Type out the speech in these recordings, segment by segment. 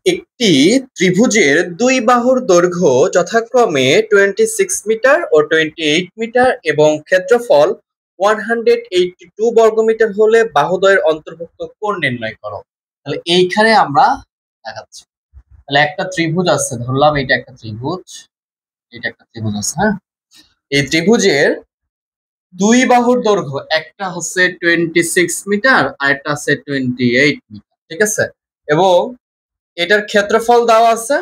একটি ত্রিভুজের দুই বাহুর দৈর্ঘ্য যথাক্রমে 26 মিটার ও 28 মিটার এবং ক্ষেত্রফল 182 বর্গমিটার হলে বাহুদ্বয়ের অন্তর্ভুক্ত কোণ নির্ণয় করো। তাহলে এইখানে আমরা দেখাচ্ছি। তাহলে একটা ত্রিভুজ আছে, ধরলাম এটা একটা ত্রিভুজ, এটা একটা ত্রিভুজ আছে। হ্যাঁ, এই ত্রিভুজের দুই বাহুর দৈর্ঘ্য একটা হচ্ছে 26 মিটার আর একটা আছে 28 মিটার, ঠিক আছে। এবং এটার ক্ষেত্রফল দেওয়া আছে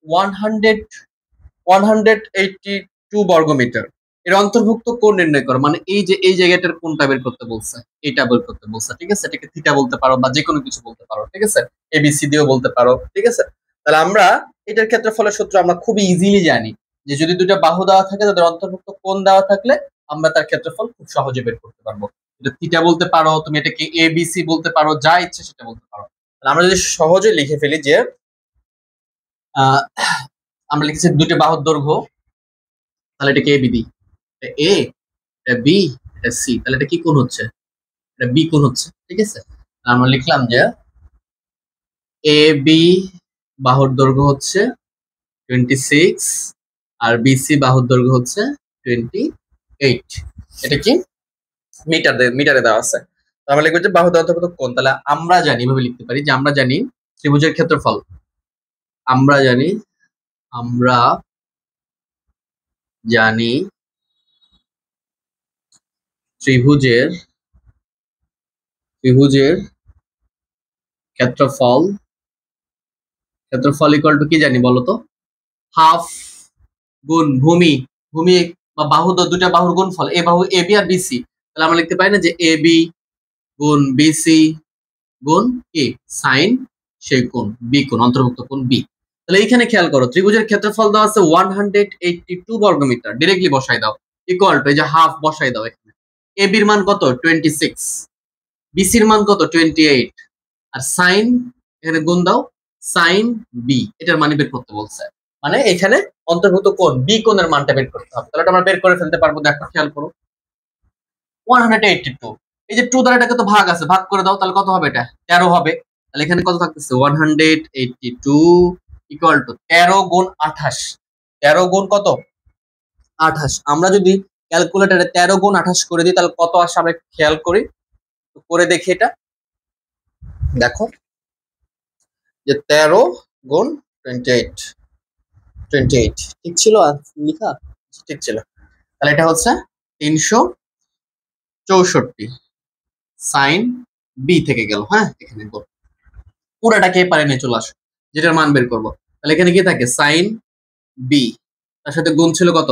182 বর্গমিটার। এর অন্তর্ভুক্ত কোণ নির্ণয় করো, মানে এই যে এই জায়গাটার কোণটা বের করতে বলছে, এটা বের করতে বলছে, ঠিক আছে। এটাকে থিটা বলতে পারো বা যে কোনো কিছু বলতে পারো, ঠিক আছে। এবিসি দিয়েও বলতে পারো, ঠিক আছে। তাহলে আমরা এটার ক্ষেত্রফলের সূত্র আমরা খুব ইজিলি জানি যে যদি দুটো বাহু দেওয়া থাকে তাদের অন্তর্ভুক্ত কোণ দেওয়া থাকলে আমরা তার ক্ষেত্রফল খুব সহজে বের করতে পারবো। এটা থিটা বলতে পারো, তুমি এটাকে এবিসি বলতে পারো, যা ইচ্ছে সেটা বলতে পারো। আমরা যদি সহজে লিখে ফেলি যে আমরা লিখেছি দুটো বাহুর দৈর্ঘ্য, তাহলে এটাকে এ বি দিই, এ, এটা বি, এটা সি, তাহলে এটা কি কোণ হচ্ছে? এটা বি কোণ হচ্ছে, ঠিক আছে। আমরা লিখলাম যে এ বি বাহুর দৈর্ঘ্য হচ্ছে 26 আর বিসি বাহুর দৈর্ঘ্য হচ্ছে 28। এটা কি মিটারে দেওয়া আছে। আমরা লিখবো যে বাহুর অন্তর্গত কোণ। তাহলে আমরা জানি, এভাবে লিখতে পারি যে আমরা জানি ত্রিভুজের ক্ষেত্রফল, আমরা জানি আমরা জানি ত্রিভুজের ক্ষেত্রফল ইকুয়াল টু কি জানি বলতো? হাফ গুণ ভূমি বা বাহু, দুটা বাহুর গুণফল, এ বাহু এ বি আর বিসি। তাহলে আমরা লিখতে পারি না যে এ বি গুণ বিসি গুণ কি সাইন সেই কোণ বি কোণ, অন্তর্ভুক্ত কোণ বি। তাহলে এইখানে খেয়াল করো, ত্রিভুজের ক্ষেত্রফল দেওয়া আছে 182 বর্গমিটার, ডিরেক্টলি বসাই দাও, ইকুয়াল টু এই যে হাফ বসাই দাও এখানে। এ বির মান কত? 26, বিসির মান কত? 28, আর সাইন এখানে গুণ দাও, সাইন বি, এটার মান বের করতে বলছে। মানে এখানে অন্তর্ভুক্ত কোণ বি কোণের মানটা বের করতে হবে। তাহলে আমরা বের করে ফেলতে পারবো। দেখো খেয়াল করো, 182, এই যে 2 দ্বারা এটাকে তো ভাগ আছে, ভাগ করে দাও, তাহলে কত হবে? এটা 13 হবে। তাহলে এখানে কত থাকতেছে? 182 ইকুয়াল টু 13 গুণ 28। 13 গুণ কত? 28। আমরা যদি ক্যালকুলেটরে 13 গুণ 28 করে দিই তাহলে কত আসে আমরা খেয়াল করি, করে দেখি। এটা দেখো যে 13 গুণ 28 ঠিক ছিল লিখা? ঠিক ছিল। তাহলে এটা হচ্ছে 364 সাইন বি থেকে গেল। হ্যাঁ, এখানে পুরাটাকে পারে নিয়ে চলে আসো, যেটার মান বের করবো। তাহলে এখানে কি থাকে? সাইন বি, তার সাথে গুণ ছিল কত?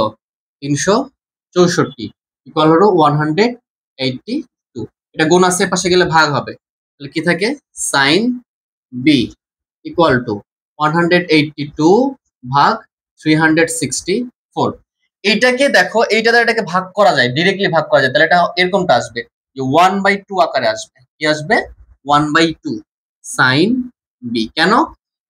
364 ইকুয়াল হলো 182। এটা গুণ আছে, পাশে গেলে ভাগ হবে। তাহলে কি থাকে? সাইন বি ইকুয়াল টু 182 ভাগ 364। এইটাকে দেখো, এইটা দ্বারা এটাকে ভাগ করা যায়, ডিরেক্টলি ভাগ করা যায়। তাহলে এটা এরকমটা আসবে যে 1/2 আকারে আসবে। কি আসবে? 1/2 সাইন বি। কেন?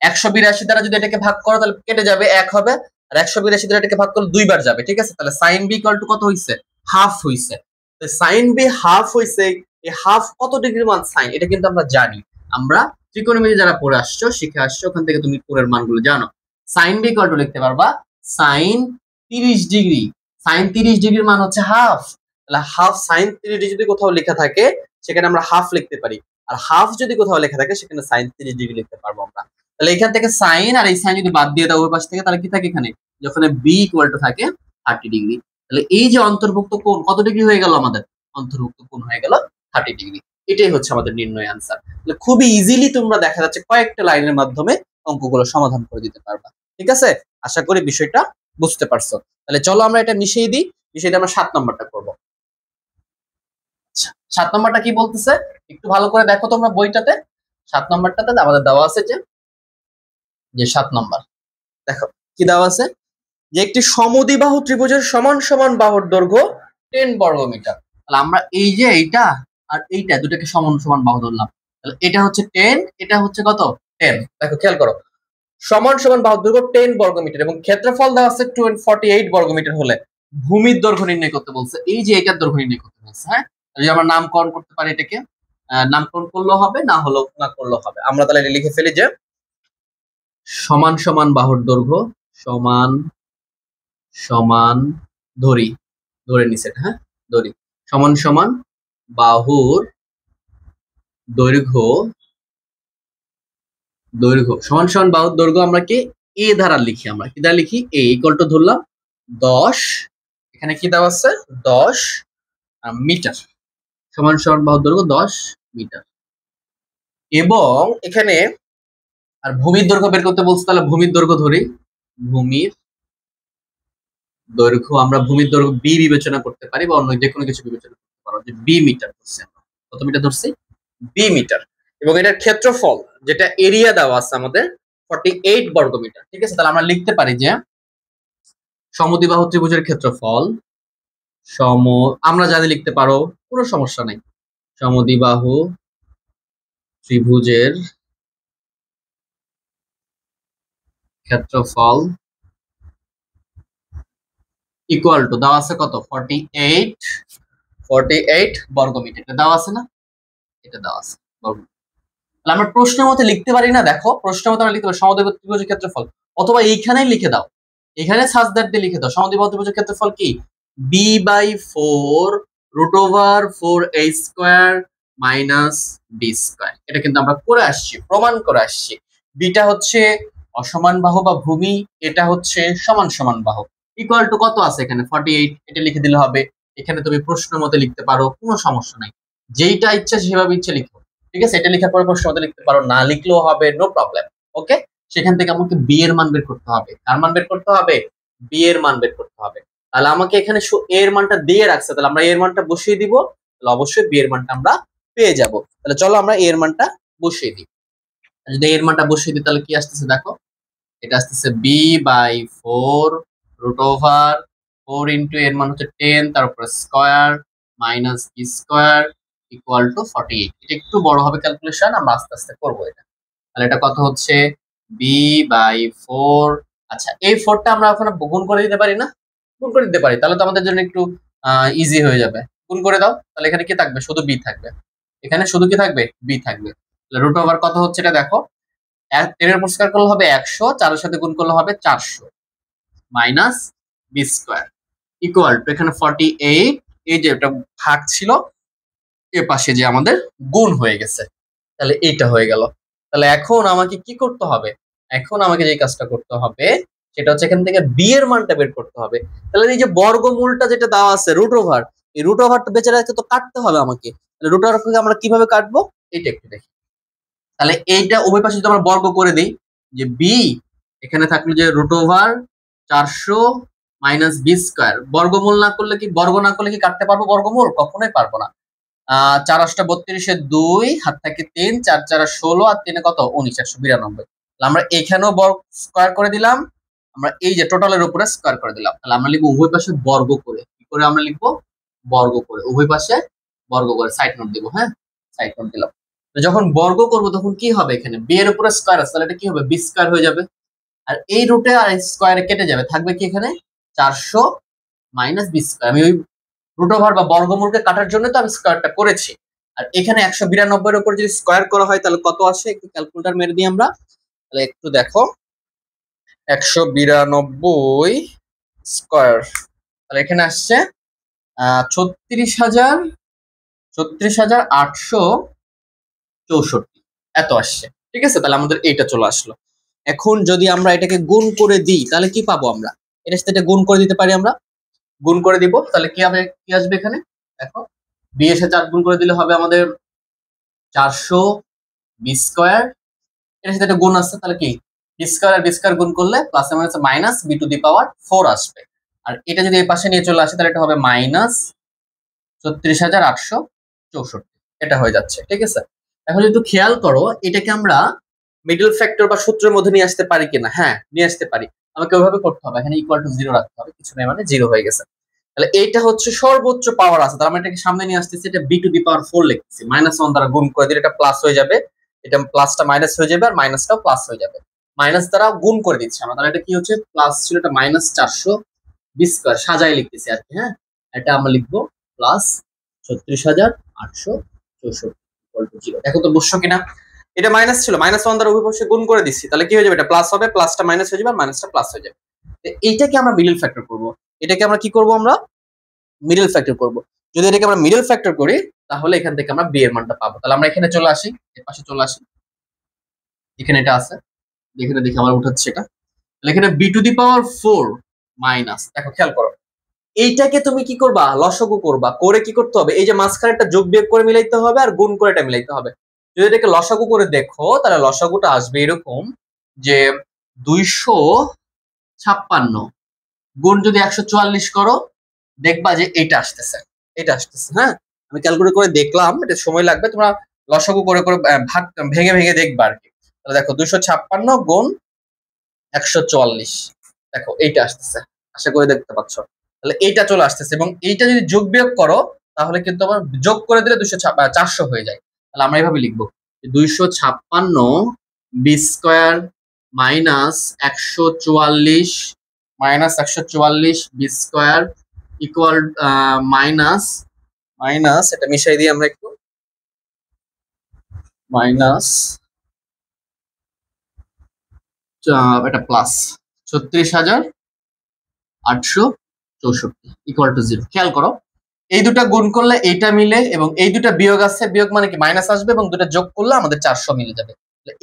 182 দ্বারা যদি এটাকে ভাগ করো তাহলে কেটে যাবে, 1 হবে। আর 182 দ্বারা এটাকে ভাগ করলে 2 বার যাবে, ঠিক আছে। তাহলে সাইন বি ইকুয়াল টু কত হইছে? হাফ হইছে। সাইন বি হাফ হইছে। এই হাফ কত ডিগ্রি মান সাইন, এটা কিন্তু আমরা জানি। আমরা ত্রিকোণমিতি যারা পড়ে আসছো, শিখে আসছো, ওখান থেকে তুমি কোণের মানগুলো জানো। সাইন বি ইকুয়াল টু লিখতে পারবা সাইন 30 ডিগ্রি। সাইন 30 ডিগ্রির মান হচ্ছে হাফ। তাহলে হাফ সাইন 30 ডিগ্রি যদি কোথাও লেখা থাকে সেখানে আমরা হাফ লিখতে পারি, আর হাফ যদি কোথাও লেখা থাকে সেখানে সাইন 30 ডিগ্রি লিখতে পারবো আমরা। তাহলে এখান থেকে সাইন আর এই সাইন যদি বাদ দিয়ে দাও ওই পাশ থেকে, তাহলে কি থাকে এখানে? যখন বি ইকুয়াল টু থাকে 30 ডিগ্রি। তাহলে এই যে অন্তর্ভুক্ত কোণ কত ডিগ্রি হয়ে গেল? আমাদের অন্তর্ভুক্ত কোণ হয়ে গেল 30 ডিগ্রি। এটাই হচ্ছে আমাদের নির্ণয় আনসার। তাহলে খুবই ইজিলি তোমরা দেখা যাচ্ছে কয়েকটা লাইনের মাধ্যমে অঙ্কগুলো সমাধান করে দিতে পারবা। ঠিক আছে, আশা করি বিষয়টা বুঝতে পারছো। তাহলে চলো আমরা এটা মিশিয়ে দিই। মিশিয়ে দিয়ে আমরা 7 নম্বরটা করবো। 7 নম্বরটা কি বলতেছে একটু ভালো করে দেখো তোমরা বইটাতে। 7 নম্বরটাতে আমাদের দেওয়া আছে যে 7 নম্বর দেখো কি দেওয়া আছে, যে একটি সমদ্বিবাহু ত্রিভুজের সমান সমান বাহুর দৈর্ঘ্য 10 বর্গমিটার। তাহলে আমরা এই যে এইটা আর এইটা দুটাকে সমান সমান বাহু ধরলাম। তাহলে এটা হচ্ছে 10, এটা হচ্ছে কত? 10। দেখো খেয়াল করো, সমান সমান বাহুর দৈর্ঘ্য 10 বর্গমিটার এবং ক্ষেত্রফল দেওয়া আছে 48 বর্গমিটার হলে ভূমির দৈর্ঘ্য নির্ণয় করতে বলছে। এই যে এটার দৈর্ঘ্য নির্ণয় করতে বলছে। হ্যাঁ, যদি আমরা নামকরণ করতে পারি, এটাকে নামকরণ করলেও হবে, না করলেও হবে। আমরা তাহলে লিখে ফেলি যে সমান সমান বাহুর দৈর্ঘ্য, সমান সমান ধরে নিছে এটা, হ্যাঁ ধরি, সমান সমান বাহুর দৈর্ঘ্য সমান সমান বাহুর দৈর্ঘ্য আমরা কি এ দ্বারা লিখি, আমরা কি দ্বারা লিখি, এ ইকুয়াল টু ধরলাম 10, এখানে কি দেওয়া আছে 10 মিটার, সমান সমান বাহুর দৈর্ঘ্য 10 মিটার। এবং এখানে আর ভূমির দৈর্ঘ্য বের করতে বলছে, তাহলে ভূমির দৈর্ঘ্য ধরি, ভূমির দৈর্ঘ্য আমরা ভূমির দৈর্ঘ্য বি বিবেচনা করতে পারি বা অন্য যে কোনো কিছু বিবেচনা করতে পারো, যে বি মিটার ধরছি আমরা, কত মিটার ধরছি, বি মিটার। এবং এটার ক্ষেত্রফল যেটা এরিয়া দেওয়া আছে আমাদের 48 বর্গ মিটার। ঠিক আছে, তাহলে আমরা লিখতে পারি যে সমদ্বিবাহু ত্রিভুজের ক্ষেত্রফল, আমরা জানি লিখতে পারো, কোনো সমস্যা নেই, সমদ্বিবাহু ত্রিভুজের ক্ষেত্রফল ইকুয়াল টু দেওয়া আছে কত 48 বর্গ মিটার, এটা দেওয়া আছে না, এটা দেওয়া আছে বর্গ। তাহলে আমরা প্রশ্নের মধ্যে লিখতে পারি না, দেখো প্রশ্নের মধ্যে আমরা লিখতে পারি সমদ্বিবাহু ত্রিভুজের ক্ষেত্রফল, অথবা এইখানেই লিখে দাও, এখানে সার্চ দ্যাট দিয়ে লিখে দাও সমদ্বিবাহু ত্রিভুজের ক্ষেত্রফল কি b/4 √4a² মাইনাস b²। এটা কিন্তু আমরা করে আসছি, প্রমাণ করে আসছি, বিটা হচ্ছে অসমান বাহু বা ভূমি, এটা হচ্ছে সমান সমান বাহু, ইকুয়াল টু কত আছে এখানে 48, এটা লিখে দিলে হবে। এখানে তুমি প্রশ্নের মতে লিখতে পারো, কোনো সমস্যা নাই, যেইটা ইচ্ছা সেভাবে ইচ্ছা লিখো। ঠিক আছে, এটা লেখার পরে প্রশ্নের মতে লিখতে পারো, না লিখলেও হবে, নো প্রবলেম। ওকে, সেখান থেকে আমাকে বি এর মান বের করতে হবে, কার মান বের করতে হবে, বি এর মান বের করতে হবে। তাহলে আমাকে এখানে এ এর মানটা দিয়ে রাখছে, তাহলে আমরা এ এর মানটা বসিয়ে দিব, তাহলে অবশ্যই বি এর মানটা আমরা পেয়ে যাব। তাহলে চলো আমরা এ এর মানটা বসিয়ে দিই। যদি এ এর মানটা বসিয়ে দিই তাহলে কি আসতেছে দেখো, এটা আসতেছে b/4 √4 ইন্টু এর মান হচ্ছে 10, তারপরে square minus b² equal to 48। এটা একটু বড় হবে ক্যালকুলেশন, আমরা আস্তে আস্তে করবো এটা। তাহলে এটা কত হচ্ছে b/4, আচ্ছা এই 4টা আমরা ওখানে গুণ করে দিতে পারি না, গুণ করে দিতে পারি, তাহলে তো আমাদের জন্য একটু ইজি হয়ে যাবে। গুণ করে দাও, তাহলে এখানে কি থাকবে, শুধু বি থাকবে, এখানে শুধু কি থাকবে, বি থাকবে। তাহলে রুট ওভার কত হচ্ছে এটা দেখো, 10 এর উপর স্কয়ার করলে হবে 100, 4 এর সাথে গুণ করলে হবে 400 মাইনাস b² ইকুয়াল টু এখানে 48, এই যে এটা ভাগ ছিল এর পাশে যে আমাদের গুণ হয়ে গেছে, তাহলে এইটা হয়ে গেল। তাহলে এখন আমাকে কি করতে হবে, এখন আমাকে যে কাজটা করতে হবে সেটা হচ্ছে এখান থেকে বি এর মানটা বের করতে হবে। তাহলে এই যে বর্গমূলটা যেটা দেওয়া আছে রুট ওভার, এই রুট ওভারটা বেচারাকে তো কাটতে হবে আমাকে, তাহলে রুট ওভারকে আমরা কিভাবে কাটবো এটা একটু দেখি। তাহলে এইটা উভয় পাশে যদি আমরা বর্গ করে দিই, যে বি এখানে থাকলো যে √ 400 মাইনাস b², বর্গমূল না করলে কি, বর্গ না করলে কি কাটতে পারবো বর্গমূল, কখনোই পারবো না। 4 8 32 2, হাত থাকে 3, 4 4 16 আর 3 কত 19, 192। আমরা এখানেও বর্গ স্কয়ার করে দিলাম, আমরা এই যে টোটালের উপরে স্কয়ার করে দিলাম। তাহলে আমরা লিখবো উভয় পাশে বর্গ করে, কি করে আমরা লিখবো, বর্গ করে, উভয় পাশে বর্গ করে, সাইড নোট দিব, হ্যাঁ সাইড নোট দিলাম। তো যখন বর্গ করব তখন কি হবে, এখানে বি এর উপরে স্কয়ার আছে, তাহলে এটা কি হবে b² হয়ে যাবে, আর এই রুটে আর স্কয়ারে কেটে যাবে, থাকবে কি এখানে 400 মাইনাস b²। আমি ওই রুট ওভার বা বর্গমূলকে কাটার জন্য তো আমি স্কয়ারটা করেছি। আর এখানে 192 এর উপর যদি স্কয়ার করা হয় তাহলে কত আসে, একটু ক্যালকুলেটর মেরে দিই আমরা, তাহলে একটু দেখো 192 স্কয়ার, তাহলে এখানে আসছে 36,864 এত আসছে। ঠিক আছে, তাহলে আমাদের এইটা চলে আসলো। এখন যদি আমরা এটাকে গুণ করে দিই তাহলে কি পাবো, আমরা এটার সাথে গুণ করে দিতে পারি, আমরা গুণ করে দিব, তাহলে কি হবে, কি আসবে এখানে দেখো, বি এর সাথে 4 গুণ করে দিলে হবে আমাদের 400 b², এর সাথে একটা গুণ আসছে, তাহলে কি b² আর b² গুণ করলে প্লাস মাইনাস b⁴ আসবে। আর এটা যদি এই পাশে নিয়ে চলে আসে তাহলে এটা হবে মাইনাস 36,864, এটা হয়ে যাচ্ছে। ঠিক আছে, এখন একটু খেয়াল করো, এটাকে আমরা মিডল ফ্যাক্টর বা সূত্রের মধ্যে নিয়ে আসতে পারি কিনা, হ্যাঁ নিয়ে আসতে পারি। আমাকে ওইভাবে করতে হবে, এখানে ইকুয়াল টু 0 রাখতে হবে, কিছু নেই মানে 0 হয়ে গেছে। তাহলে এইটা হচ্ছে সর্বোচ্চ পাওয়ার আছে, তাহলে আমরা এটাকে সামনে নিয়ে আসতেছি, এটা b⁴ লিখতেছি, -1 দ্বারা গুণ করে দিলে এটা প্লাস হয়ে যাবে, এটা প্লাসটা মাইনাস হয়ে যাবে, আর মাইনাসটাও প্লাস হয়ে যাবে, মাইনাস দ্বারা গুণ করে দিচ্ছি আমরা। তাহলে এটা কি হচ্ছে, প্লাস ছিল এটা মাইনাস 400 b² সাজায় লিখতেছি আর কি, হ্যাঁ এটা আমরা লিখবো প্লাস 36,864 0। দেখো তো বসছো কিনা। এটা মাইনাস ছিল, -1 দ্বারা উভয় পাশে গুণ করে দিচ্ছি, তাহলে কি হয়ে যাবে, এটা প্লাস হবে, প্লাসটা মাইনাস হয়ে যাবে, মাইনাসটা প্লাস হয়ে যাবে। এইটাকে আমরা মিডল ফ্যাক্টর করব। এটাকে আমরা কি করব, আমরা মিডল ফ্যাক্টর করব। যদি এটাকে আমরা মিডল ফ্যাক্টর করি তাহলে এখান থেকে আমরা বি এর মানটা পাবো। তাহলে আমরা এখানে চলে আসি, এর পাশে চলে আসি, এখানে এটা আছে, এখানে দেখি আমার উঠাচ্ছে এটা। তাহলে এখানে B to the power 4 minus, দেখো খেয়াল করো, এইটাকে তুমি কি করবা, লসাগু করবা, করে কি করতে হবে, এই যে মাঝখানে একটা যোগ বিয়োগ করে মিলাইতে হবে আর গুণ করে এটা মিলাইতে হবে। যদি এটাকে লসাগু করে দেখো তাহলে লসাগুটা আসবে এরকম যে 256 গুণ যদি 144 করো, দেখবা যে এটা আসতেছে, এটা আসতেছে। হ্যাঁ, আমি ক্যালকুলেট করে দেখলাম, এটা সময় লাগবে, তোমরা লসাগু করে করে ভাগ ভেঙে ভেঙে দেখবা আর কি। তাহলে দেখো 256 গুণ 144, দেখো এইটা আসতেছে, আশা করে দেখতে পাচ্ছ। তাহলে এইটা চলে আসতেছে এবং এইটা যদি যোগ বিয়োগ করো তাহলে কিন্তু আবার যোগ করে দিলে 400 হয়ে যায়। তাহলে আমরা এইভাবে লিখবো 256 B square minus 144 B square equal minus, এটা মিশাই দিই আমরা একটু, মাইনাস এটা প্লাস 36,864 ইকুয়াল টু 0। খেয়াল করো, এই দুটা গুণ করলে এইটা মিলে এবং এই দুটা বিয়োগ আছে, বিয়োগ মানে কি মাইনাস আসবে, এবং দুটা যোগ করলে আমাদের 400 মিলে যাবে।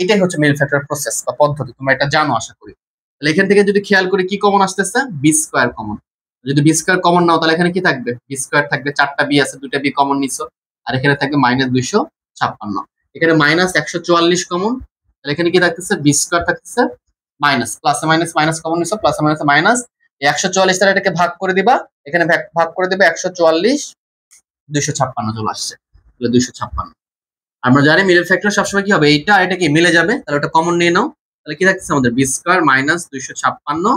এটাই হচ্ছে মিডল ফ্যাক্টর প্রসেস বা পদ্ধতি, তোমরা এটা জানো আশা করি। তাহলে এখান থেকে যদি খেয়াল করি কি কমন আসতেছে, বি স্কোয়ার কমন। যদি বি স্কোয়ার কমন নাও তাহলে এখানে কি থাকবে, বি স্কোয়ার থাকবে, 4টা বি আছে, 2টা বি কমন নিছো, আর এখানে থাকবে -256, এখানে -144 কমন, তাহলে এখানে কি থাকতেছে, বি স্কোয়ার থাকতেছে, মাইনাস প্লাসে মাইনাস মাইনাস কমন নিছো, প্লাসে মাইনাস মাইনাস, 144 দ্বারা এটাকে ভাগ করে দিবা, এখানে ভাগ করে দিবে 144, 256 চলে আসছে, তাহলে 256। আমরা জানি মিডল ফ্যাক্টর সবসময় কি হবে, এইটা আর এটা কি মিলে যাবে, তাহলে ওটা কমন নিয়ে নাও, তাহলে কি থাকছে আমাদের বি স্কোয়ার মাইনাস 256,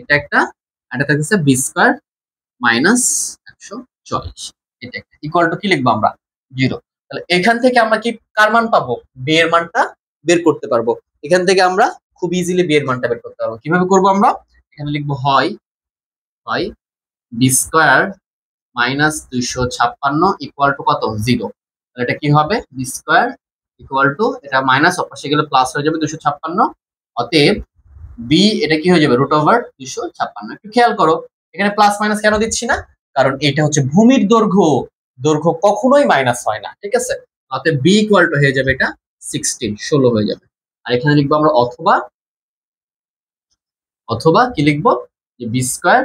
এটা একটা, আর এটা থাকছে বি স্কোয়ার মাইনাস 144, এটা একটা ইকুয়াল টু কি লিখবো আমরা, 0। তাহলে এখান থেকে আমরা কি কার মান পাবো, বি এর মানটা বের করতে পারবো। এখান থেকে আমরা খুব ইজিলি বি এর মানটা বের করতে পারবো। কিভাবে করবো আমরা, এখানে লিখবো হয় B square minus 256 equal to কত, 0। তাহলে এটা কি হবে, বি স্কোয়ার ইকুয়াল টু, এটা মাইনাস অপাশে গেলে প্লাস হয়ে যাবে 256, অতএব বি এটা কি হয়ে যাবে, √256। একটু খেয়াল করো, এখানে প্লাস মাইনাস কেন দিচ্ছি না, কারণ এটা হচ্ছে ভূমির দৈর্ঘ্য, দৈর্ঘ্য কখনোই মাইনাস হয় না, ঠিক আছে। অতএব বি ইকুয়াল টু হয়ে যাবে এটা 16 হয়ে যাবে। আর এখানে লিখবো আমরা অথবা কি লিখবো, যে B square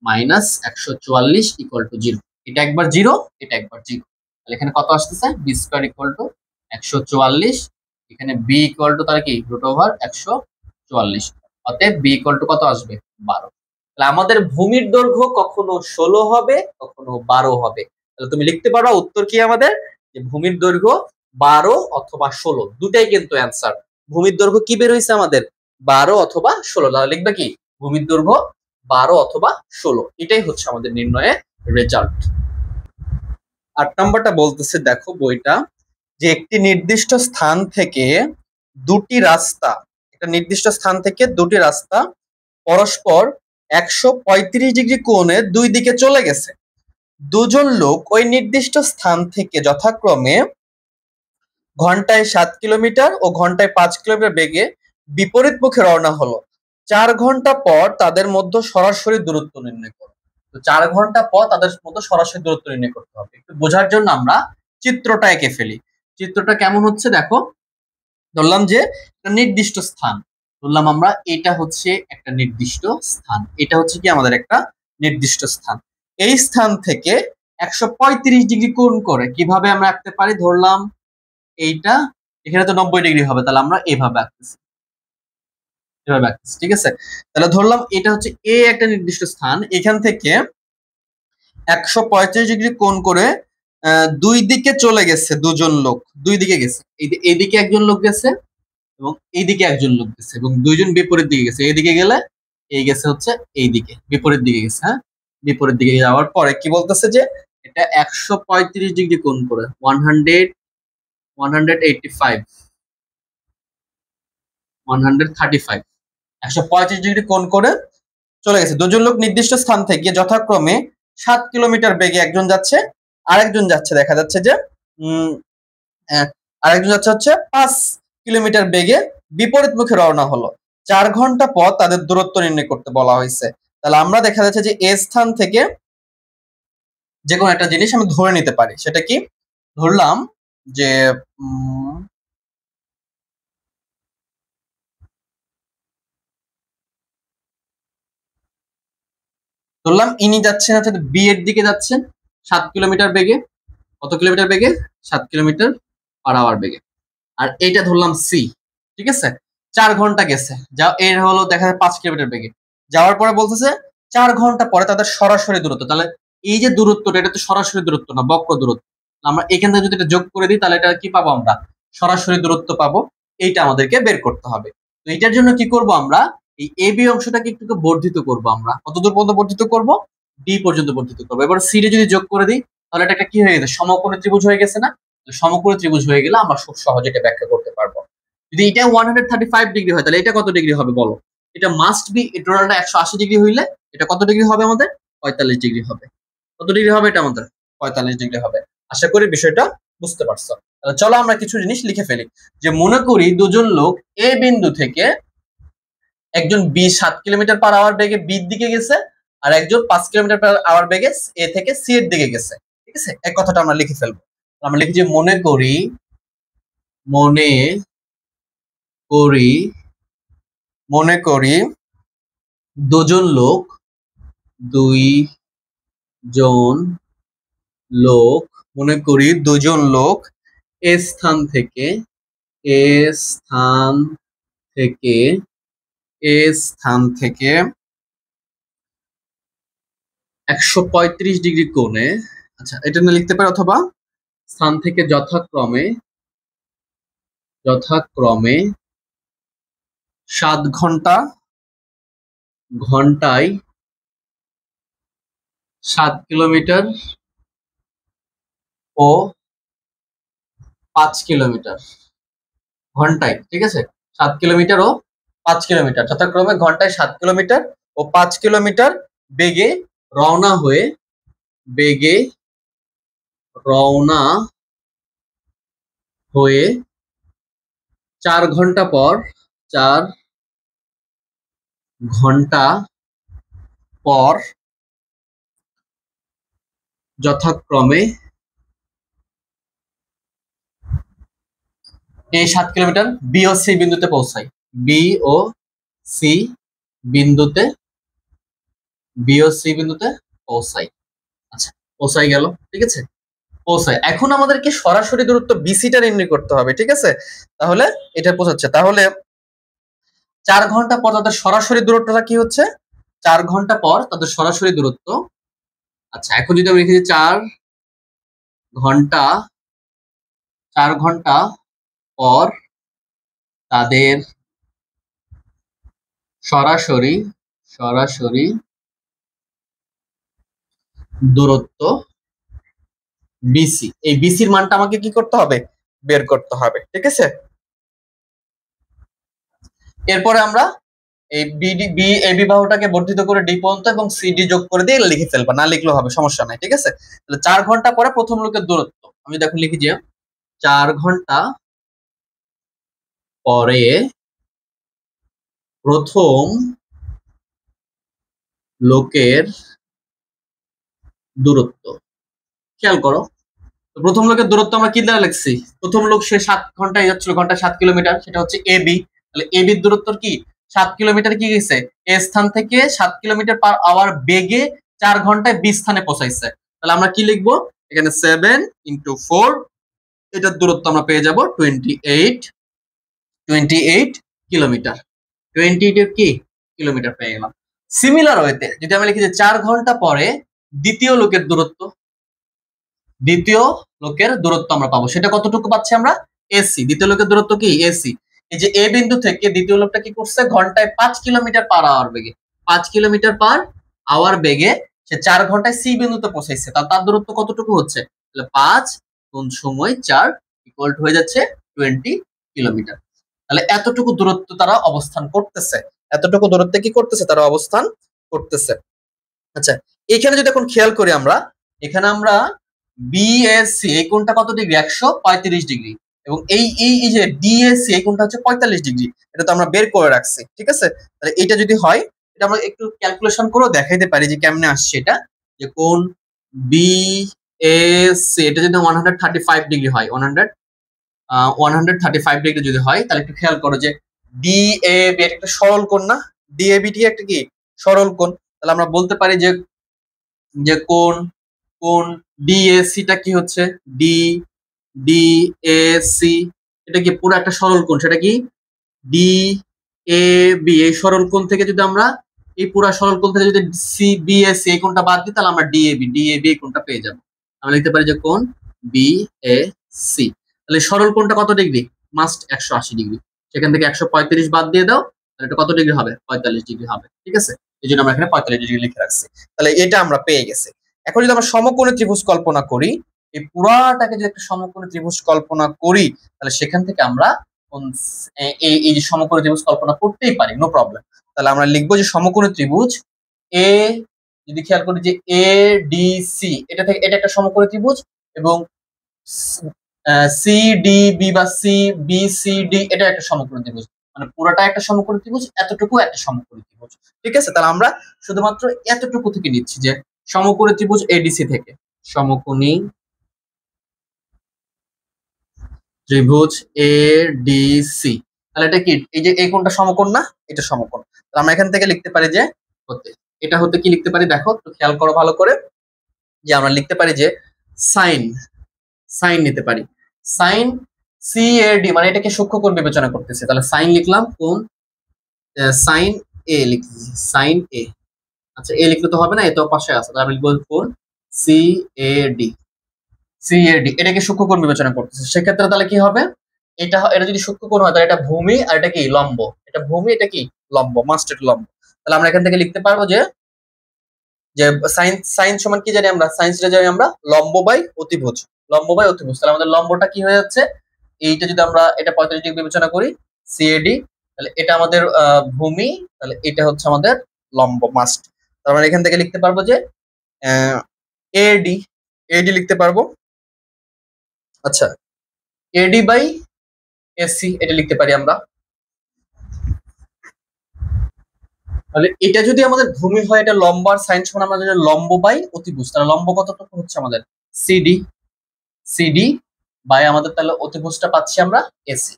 minus 144 equal to 0। এটা একবার 0, এটা একবার 0, তাহলে এখানে কত আসতেছে, বি স্কোয়ার ইকুয়াল টু 144, এখানে বি ইকুয়াল টু তাহলে কি √144, অতএব বি ইকুয়াল টু কত আসবে, 12। তাহলে আমাদের ভূমির দৈর্ঘ্য কখনো 16 হবে, কখনো 12 হবে। তাহলে তুমি লিখতে পারো উত্তর কি আমাদের, যে ভূমির দৈর্ঘ্য 12 অথবা 16, দুটাই কিন্তু অ্যান্সার। ভূমির দৈর্ঘ্য কি বের হয়েছে আমাদের, 12 অথবা 16, তাহলে লিখবে কি ভূমির দৈর্ঘ্য 12 অথবা 16, এটাই হচ্ছে আমাদের নির্ণয়ের রেজাল্ট। 8 নাম্বারটা বলতেছে, দেখো বইটা, যে একটি নির্দিষ্ট স্থান থেকে দুটি রাস্তা, একটা নির্দিষ্ট স্থান থেকে দুটি রাস্তা পরস্পর 135 ডিগ্রি কোণে দুই দিকে চলে গেছে। দুজন লোক ওই নির্দিষ্ট স্থান থেকে যথাক্রমে ঘন্টায় 7 কিলোমিটার ও ঘন্টায় 5 কিলোমিটার বেগে বিপরীত মুখে রওনা হলো। 4 ঘন্টা পর তাদের মধ্যে সরাসরি দূরত্ব নির্ণয় করো। তো 4 ঘন্টা পর তাদের মধ্যে সরাসরি দূরত্ব নির্ণয় করতে হবে। একটু বোঝার জন্য আমরা চিত্রটা এঁকে ফেলি। চিত্রটা কেমন হচ্ছে দেখো, ধরলাম যে একটা নির্দিষ্ট স্থান, ধরলাম আমরা এটা হচ্ছে একটা নির্দিষ্ট স্থান, এটা হচ্ছে কি আমাদের একটা নির্দিষ্ট স্থান। এই স্থান থেকে 135 ডিগ্রি কোণ করে কিভাবে আমরা আঁকতে পারি, ধরলাম এইটা, এখানে তো 90 ডিগ্রি হবে, তাহলে আমরা এভাবে আঁকতেছি, এভাবে আঁকতেছি, ঠিক আছে। তাহলে ধরলাম এটা হচ্ছে এ একটা নির্দিষ্ট স্থান, এখান থেকে 135 ডিগ্রি কোণ করে দুই দিকে চলে গেছে দুজন লোক, দুই দিকে গেছে, এইদিকে একজন লোক গেছে এবং এইদিকে একজন লোক গেছে, এবং দুইজন বিপরীত দিকে গেছে। এইদিকে গেলে এই গেছে হচ্ছে এইদিকে, বিপরীত দিকে গেছে। হ্যাঁ, বিপরীত দিকে যাওয়ার পরে কি বলতেছে, যে এটা 135 ডিগ্রি কোণ করে 135 ডিগ্রি কোণ করে চলে গেছে। দুজন লোক নির্দিষ্ট স্থান থেকে যথাক্রমে 7 কিলোমিটার বেগে একজন যাচ্ছে, আরেকজন যাচ্ছে, দেখা যাচ্ছে যে আর একজন যাচ্ছে হচ্ছে 5 কিলোমিটার বেগে বিপরীত মুখে রওনা হলো। 4 ঘন্টা পর তাদের দূরত্ব নির্ণয় করতে বলা হয়েছে। তাহলে আমরা দেখা যাচ্ছে যে এ স্থান থেকে যে কোনো একটা জিনিস আমি ধরে নিতে পারি। সেটা কি? ধরলাম যে ধরলাম ইনি যাচ্ছেন হচ্ছে বি এর দিকে যাচ্ছেন 7 কিলোমিটার বেগে। কত কিলোমিটার বেগে? 7 কিলোমিটার/আওয়ার বেগে। আর এইটা ধরলাম সি, ঠিক আছে? 4 ঘন্টা গেছে, যা এর হলো দেখা যায় 5 কিলোমিটার বেগে। যাওয়ার পরে বলতেছে 4 ঘন্টা পরে তাদের সরাসরি দূরত্ব। তাহলে এই যে দূরত্বটা, এটা তো সরাসরি দূরত্ব না, বক্র দূরত্ব। আমরা এখান থেকে যদি এটা যোগ করে দিই তাহলে এটা কি পাবো? আমরা সরাসরি দূরত্ব পাবো। এইটা আমাদেরকে বের করতে হবে। তো এটার জন্য কি করব? আমরা এই এ বি অংশটাকে একটু বর্ধিত করব। আমরা কতদূর পর্যন্ত বর্ধিত করব? ডি পর্যন্ত বর্ধিত করব। এবার সি রে যদি যোগ করে দিই তাহলে এটা একটা কি হয়ে গেছে? সমকোণী ত্রিভুজ হয়ে গেছে না? সমকোণী ত্রিভুজ হয়ে গেলে আমরা খুব সহজে এটা ব্যাখ্যা করতে পারবো। যদি এটা 135 ডিগ্রি হয় তাহলে এটা কত ডিগ্রি হবে বলো? এটা মাস্ট বি টোটালটা 180 ডিগ্রি হইলে এটা কত ডিগ্রি হবে আমাদের? 45 ডিগ্রি হবে। কত ডিগ্রি হবে এটা আমাদের? 45 ডিগ্রি হবে। আশা করি বিষয়টা বুঝতে পারছো। তাহলে চলো আমরা কিছু জিনিস লিখে ফেলি। যে মনে করি দুজন লোক এ বিন্দু থেকে, একজন বি 7 কিলোমিটার/আওয়ার বেগে বির দিকে গেছে, আর একজন 5 কিলোমিটার/আওয়ার বেগে এ থেকে সি এর দিকে গেছে। ঠিক আছে? এই কথাটা আমরা লিখে ফেলবো। আমরা লিখি যে মনে করি মনে করি দুজন লোক মনে করি দুজন লোক এ স্থান থেকে এ স্থান থেকে এ স্থান থেকে 135 ডিগ্রি কোণে, আচ্ছা এটা না লিখতে পারে, অথবা স্থান থেকে যথাক্রমে 7 ঘন্টা ঘন্টায় 7 কিলোমিটার ও 5 কিলোমিটার ঘন্টায়, ঠিক আছে? 7 কিলোমিটার ও 5 কিলোমিটার যথাক্রমে ঘন্টায় 7 কিলোমিটার ও 5 কিলোমিটার বেগে রওনা হয়ে বেগে রওনা হয়ে 4 ঘন্টা পর 4 ঘন্টা পর যথাক্রমে এই 7 কিলোমিটার বি ও সি বিন্দুতে পৌঁছায়। বি ও সি বিন্দুতে পৌঁছায়। আচ্ছা, পৌঁছায় গেল, ঠিক আছে? পৌঁছায়। এখন আমাদেরকে সরাসরি দূরত্ব বিসিটা নির্ণয় করতে হবে, ঠিক আছে? তাহলে এটা পৌঁছাচ্ছে। তাহলে 4 ঘন্টা পর তাদের সরাসরি দূরত্বটা কি হচ্ছে? 4 ঘন্টা পর তাদের সরাসরি দূরত্ব। আচ্ছা, এখন যদি আমি লিখি যে 4 ঘন্টা পর তাদের সরাসরি দূরত্ব বিসি। এই বিসির মানটা আমাকে কি করতে হবে? বের করতে হবে, ঠিক আছে? এরপরে আমরা এই বি এ বিবাহটাকে বর্ধিত করে ডি পর্যন্ত এবং সিডি যোগ করে দিয়ে লিখে ফেলবা, না লিখলেও হবে, সমস্যা নাই, ঠিক আছে? তাহলে 4 ঘন্টা পরে প্রথম লোকের দূরত্ব আমি দেখুন লিখি যে 4 ঘন্টা পরে প্রথম লোকের দূরত্ব। খেয়াল করো, প্রথম লোকের দূরত্ব আমরা কি দ্বারা লিখছি? প্রথম লোক সে 7 ঘন্টায় যাচ্ছিল, ঘন্টায় 7 কিলোমিটার, সেটা হচ্ছে এ বি। তাহলে এ বির দূরত্ব কি? 7 কিলোমিটার কি গেছে? এ স্থান থেকে 7 কিলোমিটার/আওয়ার বেগে 4 ঘন্টায় বি স্থানে পৌঁছাইছে। তাহলে আমরা কি লিখবো? এখানে 7 × 4, এটার দূরত্ব আমরা পেয়ে যাব 28 কিলোমিটার। 28 কি কিলোমিটার পেয়ে গেলাম। সিমিলার ওয়েতে যদি আমি লিখি যে 4 ঘন্টা পরে দ্বিতীয় লোকের দূরত্ব আমরা পাবো, সেটা কতটুকু পাচ্ছি আমরা? এসি। দ্বিতীয় লোকের দূরত্ব কি? এসি। এই যে এ বিন্দু থেকে দ্বিতীয় লোকটা কি করছে? ঘন্টায় 5 কিলোমিটার/আওয়ার বেগে 5 কিলোমিটার/আওয়ার বেগে সে 4 ঘন্টায় সি বিন্দুতে পৌঁছাইছে। তার দূরত্ব কতটুকু হচ্ছে? তাহলে 5 গুণ সময় 4 ইকুয়াল হয়ে যাচ্ছে 20 কিলোমিটার। তাহলে এতটুকু দূরত্ব তারা অবস্থান করতেছে। এতটুকু দূরত্বে কি করতেছে? তারা অবস্থান করতেছে। আচ্ছা, এখানে যদি এখন খেয়াল করি আমরা, এখানে আমরা বিএসসি এই কোণটা কত ডিগ্রি? 135 ডিগ্রি। এবং এই যে ডিএসি এই কোণটা হচ্ছে 45 ডিগ্রি, এটা তো আমরা বের করে রাখছি, ঠিক আছে। তাহলে এটা যদি হয়, এটা আমরা একটু ক্যালকুলেশন করে দেখাইতে পারি যে কেমনে আসছে এটা, যে কোণ বিএসি এটা যদি 135 ডিগ্রি হয়, 135 ডিগ্রি যদি হয়, তাহলে একটু খেয়াল করো যে ডিএবি এটা একটা সরল কোণ না, ডিএবিটি একটা কি সরল কোণ। তাহলে আমরা বলতে পারি যে যে কোণ কোণ ডিএসিটা কি হচ্ছে, ডিএসি এটা কি পুরো একটা সরল কোণ, সেটা কি ডিএবি। এই সরল কোণ থেকে যদি আমরা এই পুরো সরল কোণ থেকে যদি সিবিএসি এই কোণটা বাদ দিই, তাহলে আমরা ডিএবি এই কোণটা পেয়ে যাব। আমরা লিখতে পারি যে কোণ বিএসি। তাহলে সরল কোণটা কত ডিগ্রি, মাস্ট 180 ডিগ্রি। সেখান থেকে 135 বাদ দিয়ে দাও, তাহলে এটা কত ডিগ্রি হবে, 45 ডিগ্রি হবে, ঠিক আছে। এই জন্য আমরা এখানে 45 ডিগ্রি লিখে রাখছি। তাহলে এটা আমরা পেয়ে গেছি। এখন যদি আমরা সমকোণী ত্রিভুজ কল্পনা করি, এই পুরাটাকে যদি একটা সমকোণী ত্রিভুজ কল্পনা করি, তাহলে সেখান থেকে আমরা এই যে সমকোণী ত্রিভুজ কল্পনা করতেই পারি, নো প্রবলেম। তাহলে আমরা লিখবো যে সমকোণী ত্রিভুজ এ, যদি খেয়াল করি যে এ ডি সি, এটা থেকে এটা একটা সমকোণী ত্রিভুজ, এবং সি ডি বি বা সি বি সি ডি এটা একটা সমকোণী ত্রিভুজ, মানে পুরোটা একটা সমকোণী ত্রিভুজ, এতটুকু একটা সমকোণী ত্রিভুজ, ঠিক আছে। তাহলে আমরা শুধুমাত্র এতটুকু থেকে নিচ্ছি যে সমকোণী ত্রিভুজ এডিসি থেকে, সমকোণী ত্রিভুজ এডিসি। তাহলে এটা কি, এই যে এই কোণটা সমকোণ না, এটা সমকোণ। তাহলে আমরা এখান থেকে লিখতে পারি যে হতে, এটা হতে কি লিখতে পারি, দেখো তো খেয়াল করো ভালো করে, যে আমরা লিখতে পারি যে সাইন সাইন নিতে পারি, সাইন সিএডি, মানে এটাকে সূক্ষ্মকোণ বিবেচনা করতেছে। তাহলে সাইন লিখলাম, কোণ সাইন এ লিখতেছি, সাইন এ। আচ্ছা এ লিখলে তো হবে না, এ তো পাশে আছে, তাহলে আমি লিখবো কোণ সিএডি। এটাকে সূক্ষ্মকোণ বিবেচনা করতেছে। সেক্ষেত্রে তাহলে কি হবে, এটা যদি সূক্ষ্মকোণ হয়, তাহলে এটা ভূমি আর এটা কি লম্ব, এটা ভূমি এটা কি লম্ব, মাস্ট এটা লম্ব। তাহলে আমরা এখান থেকে লিখতে পারবো যে যে সাইন সাইন সমান কি জানি আমরা, সাইনটা জানি আমরা লম্ব বাই অতিভুজ, লম্ব বাই অতিভুজ। তাহলে আমাদের লম্বটা কি হয়ে যাচ্ছে, এইটা যদি আমরা এটা 45 ডিগ্রি বিবেচনা করি সিএডি, তাহলে এটা আমাদের ভূমি, তাহলে এটা হচ্ছে আমাদের লম্ব মাস্ট। তাহলে আমরা এখান থেকে লিখতে পারবো যে এডি এডি লিখতে পারবো। আচ্ছা এডি বাই এসি এটা লিখতে পারি আমরা। তাহলে এটা যদি আমাদের ভূমি হয়, এটা লম্ব আর সাইন সমান আমরা যদি লম্ব বাই অতিভুজ, তাহলে লম্ব কতটুকু হচ্ছে আমাদের সিডি, সিডি বাই আমাদের তাহলে অতিভুজটা পাচ্ছি আমরা এসি,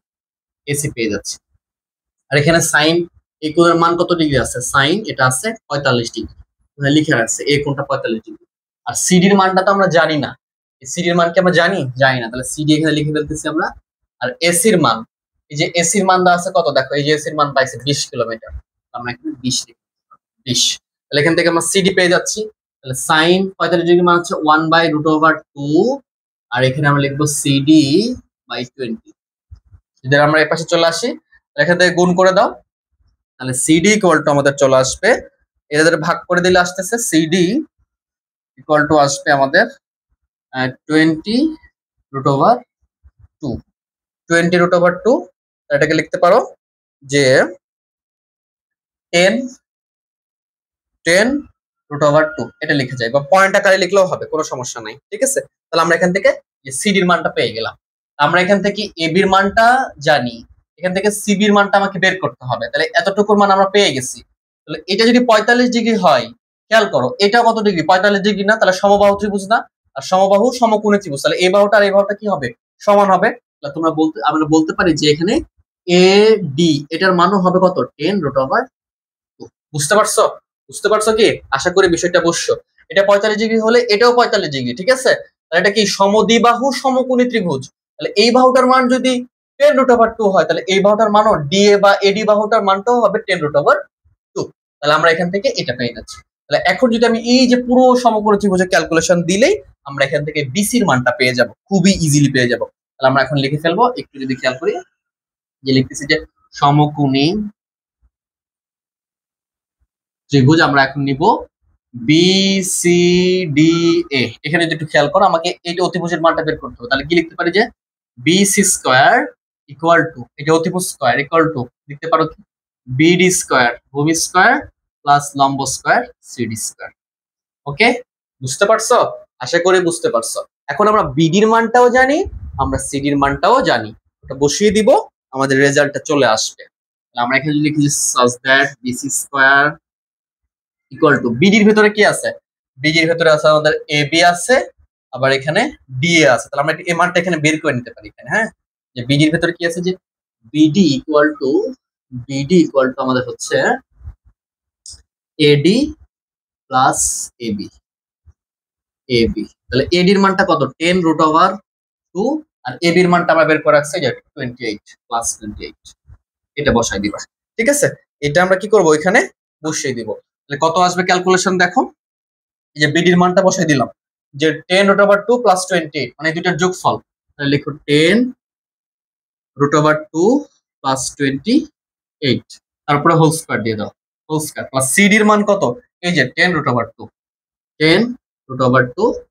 এসি পেয়ে যাচ্ছি। আর এখানে সাইন এই কোণের মান কত ডিগ্রি আছে, সাইন এটা আছে 45 ডিগ্রি, লিখে রাখছে এই কোণটা 45 ডিগ্রি। আর সিডির মানটা তো আমরা জানি না, সিডির মান কি আমরা জানি না, তাহলে সিডি এখানে লিখে ফেলতেছি আমরা। আর এসির মান, এই যে এসির মান আছে কত, দেখো এই যে এসির মান পাইছে 20 কিলোমিটার, আমরা এখানে 20 লিখি, 20। তাহলে এখান থেকে আমরা সিডি পেয়ে যাচ্ছি। তাহলে সাইন 45 ডিগ্রি মান হচ্ছে 1/√2, আর এখানে আমরা লিখবো সিডি বাই 20। যদি আমরা এই পাশে চলে আসি, এখান থেকে গুণ করে দাও, তাহলে সিডি ইকুয়াল টু আমাদের চলে আসবে, এদের ভাগ করে দিলে আসতেছে সিডি ইকুয়াল টু আসবে আমাদের 20√2, 20√2। এটাকে লিখতে পারো যে 10√2 এটা লিখে যায়, বা পয়েন্ট আকারে লিখলেও হবে, কোনো সমস্যা নাই, ঠিক আছে। তাহলে আমরা এখান থেকে সিডির মানটা পেয়ে গেলাম। আমরা এখান থেকে এবির মানটা জানি, এখান থেকে সিবির মানটা আমাকে বের করতে হবে। তাহলে এতটুকুর মান আমরা পেয়ে গেছি। তাহলে এটা যদি 45 ডিগ্রি হয়, খেয়াল করো এটা কত ডিগ্রি, 45 ডিগ্রি না, তাহলে সমবাহু ত্রিভুজ না, আর সমবাহু সমকোণী ত্রিভুজ, তাহলে এই বাহুটা আর এই বাহুটা কি হবে, সমান হবে। তাহলে আমরা বলতে পারি যে এখানে এ ডি এটার মানও হবে কত, 10√2। বুঝতে পারছো, বুঝতে পারছো কি, আশা করি বিষয়টা বুঝছো। এটা 45 ডিগ্রি হলে এটাও 45 ডিগ্রি, ঠিক আছে। তাহলে এটা কি সমদ্বিবাহু সমকোণী ত্রিভুজ। তাহলে এই বাহুটার মান যদি 10√2 হয়, তাহলে এই বাহুটার মানও ডিএ বা এডি বাহুটার মানটাও হবে 10√2। তাহলে আমরা এখান থেকে এটা পেয়ে যাচ্ছি। তাহলে এখন যদি আমি এই যে পুরো সমকোণী ত্রিভুজের ক্যালকুলেশন দিলেই আমরা এখান থেকে বিসির মানটা পেয়ে যাব, খুবই ইজিলি পেয়ে যাব। তাহলে আমরা এখন লিখে ফেলবো, একটু যদি খেয়াল করি, যে লিখতেছি যে সমকোণী ত্রিভুজ আমরা এখন নিব BCDA। এখানে যদি একটু খেয়াল করো, আমাকে এইটা অতিভুজের মানটা বের করতে হবে। তাহলে কি লিখতে পারি যে BC স্কয়ার ইকুয়াল টু, এটা অতিভুজ স্কয়ার ইকুয়াল টু লিখতে পারো কি BD স্কয়ার, ভূমি স্কয়ার প্লাস লম্ব স্কয়ার CD স্কয়ার। ওকে, বুঝতে পারছো, আশা করি বুঝতে পারছো। এখন আমরা BD এর মানটাও জানি, আমরা সিডির মানটাও জানি, ওটা বসিয়ে দিব, আমাদের রেজাল্টটা চলে আসবে। আমরা এখানে যদি লিখি যে such that BC square equal to বিডির ভিতরে কি আছে, বিডির ভিতরে আছে আমাদের এবি আছে, আবার এখানে ডিএ আছে। তাহলে আমরা এই মানটা এখানে বের করে নিতে পারি এখানে, হ্যাঁ, যে বিডির ভিতরে কি আছে, যে বিডি ইকুয়াল টু আমাদের হচ্ছে এডি প্লাস এবি। তাহলে এডির মানটা কত, 10√2, আর এবির মানটা আমরা বের করে রাখছি যে 28 প্লাস 28, এটা বসাই দিবা। ঠিক আছে, এটা আমরা কি করব, এখানে বসিয়ে দিব। তাহলে কত আসবে ক্যালকুলেশন দেখো, এই যে বিডির মানটা বসাই দিলাম, যে 10√2 প্লাস 28, মানে দুইটার যোগফল। তাহলে লিখো 10√2 প্লাস 28, তারপরে হোল স্কয়ার দিয়ে দাও, হোল স্কয়ার প্লাস সিডির মান কত, এই যে 10√2,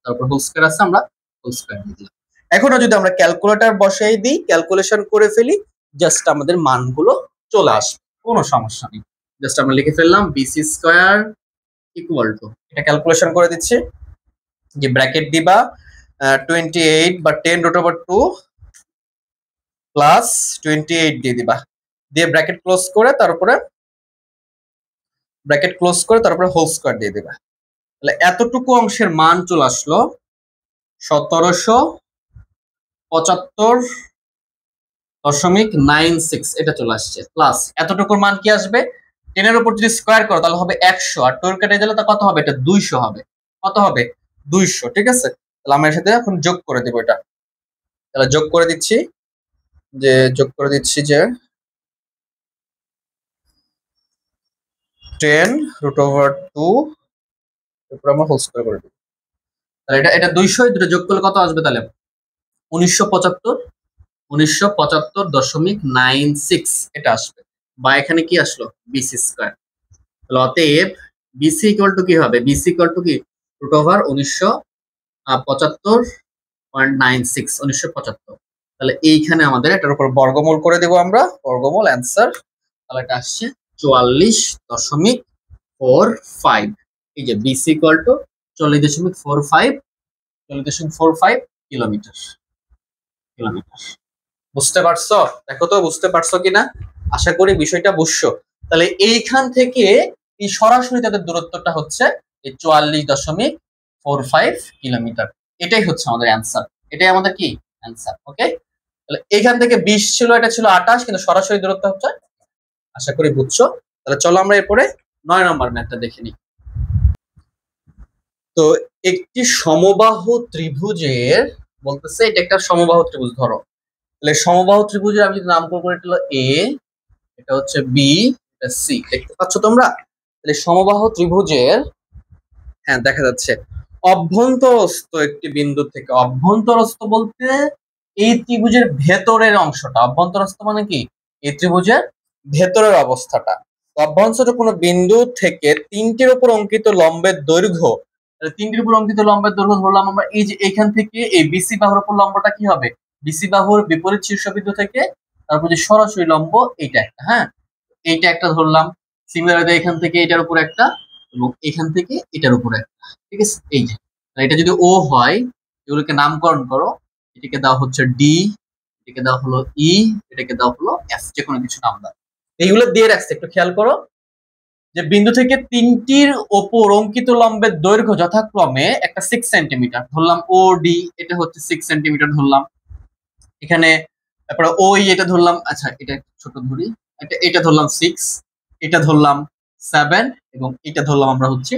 তারপর হোল স্কয়ার আছে, আমরা হোল স্কয়ার দিয়ে দিলাম। এখনো যদি আমরা ক্যালকুলেটর বসাই দিই, ক্যালকুলেশন করে ফেলি, জাস্ট আমাদের মানগুলো চলে আসবে, কোনো সমস্যা নেই। জাস্ট আমরা লিখে ফেললাম বিসি স্কয়ার ইকুয়াল টু, এটা ক্যালকুলেশন করে দিচ্ছি, যে ব্র্যাকেট দিবা 28 বা 10√2 প্লাস 28 দিয়ে দিবা, দিয়ে ব্র্যাকেট ক্লোজ করে তারপরে হোল স্কয়ার দিয়ে দিবা। তাহলে এতটুকু অংশের মান চলে আসলো 1775.96, এটা চলে আসছে। প্লাস এতটুকুর মান কি আসবে, 10 এর উপর যদি স্কয়ার করো তাহলে হবে 100, আর 2 কেটে দিলে তা কত হবে, এটা 200 হবে। কত হবে, 200। ঠিক আছে, তাহলে আমরা এর সাথে এখন যোগ করে দেব এটা। তাহলে যোগ করে দিচ্ছি যে 10√2, এরপর আমরা হোল স্কয়ার করে দেব। তাহলে এটা 200, দুটো যোগ করলে কত আসবে, তাহলে 1975.96 এটা আসবে। বা এখানে কি আসলো, বিসি স্কয়ার। তাহলে অতএব বিসি ইকুয়াল টু কি হবে, বিসি ইকুয়াল টু কি √1975.96, তাহলে এইখানে আমাদের এটার উপর বর্গমূল করে দেব আমরা, বর্গমূল অ্যান্সার। তাহলে এটা আসছে 44.45। এই যে বিসি ইকুয়াল টু 40.45 কিলোমিটার। বুঝতে পারছো, দেখো তো বুঝতে পারছো কিনা, আশা করি বিষয়টা বুঝছো। তাহলে এইখান থেকে এই সরাসরি তাদের দূরত্বটা হচ্ছে 44.45 কিলোমিটার। এটাই হচ্ছে আমাদের অ্যান্সার, এটাই আমাদের কি অ্যান্সার। ওকে, তাহলে এইখান থেকে 20 ছিল, এটা ছিল 28, কিন্তু সরাসরি দূরত্ব হচ্ছে, আশা করি বুঝছো। তাহলে চলো আমরা এরপরে 9 নম্বর ম্যাথটা দেখে নিই। তো একটি সমবাহু ত্রিভুজের, বলতেছে এটা একটা সমবাহু ত্রিভুজ ধরো, তাহলে সমবাহু ত্রিভুজের আমি যদি নামকরণ করি, এটা হলো এ, এটা হচ্ছে বি, এটা সি, দেখতে পাচ্ছ তোমরা। তাহলে সমবাহু ত্রিভুজের, হ্যাঁ দেখা যাচ্ছে, অভ্যন্তরস্থ একটি বিন্দু থেকে, অভ্যন্তরস্থ বলতে এই ত্রিভুজের ভেতরের অংশটা, অভ্যন্তরস্থ মানে কি এই ত্রিভুজের ভেতরের অবস্থাটা। অভ্যন্তর কোনো বিন্দু থেকে তিনটির উপর অঙ্কিত লম্বের দৈর্ঘ্য, তিনটির উপর অঙ্কিত লম্বের দৈর্ঘ্য ধরলাম আমরা, এই যে এখান থেকে এই বিসি বাহুর উপর লম্বটা কি হবে, বিসি বাহুর বিপরীত শীর্ষবিন্দু থেকে তারপর যে সরাসরি লম্ব এইটা একটা, হ্যাঁ এইটা একটা ধরলাম। সিমিলারলি এখান থেকে এটার উপর একটা, এবং এখান থেকে এটার উপর একটা। ঠিক আছে, এই যে এটা যদি ও হয়, এগুলোকে নামকরণ করো, এটাকে দেওয়া হচ্ছে ডি, এটাকে দেওয়া হলো ই, এটাকে দেওয়া হলো এফ, যে কোনো কিছু নাম দাও। এইগুলো দিয়ে রাখছে, একটু খেয়াল করো, যে বিন্দু থেকে তিনটির ওপর অঙ্কিত লম্বের দৈর্ঘ্য যথাক্রমে একটা 6 সেন্টিমিটার ধরলাম, ও ডি এটা হচ্ছে 6 সেন্টিমিটার ধরলাম এখানে, তারপরে ওই এটা ধরলাম, আচ্ছা এটা ছোট ধরি, এটা ধরলাম 6, এটা ধরলাম 7, এবং এটা ধরলাম আমরা হচ্ছে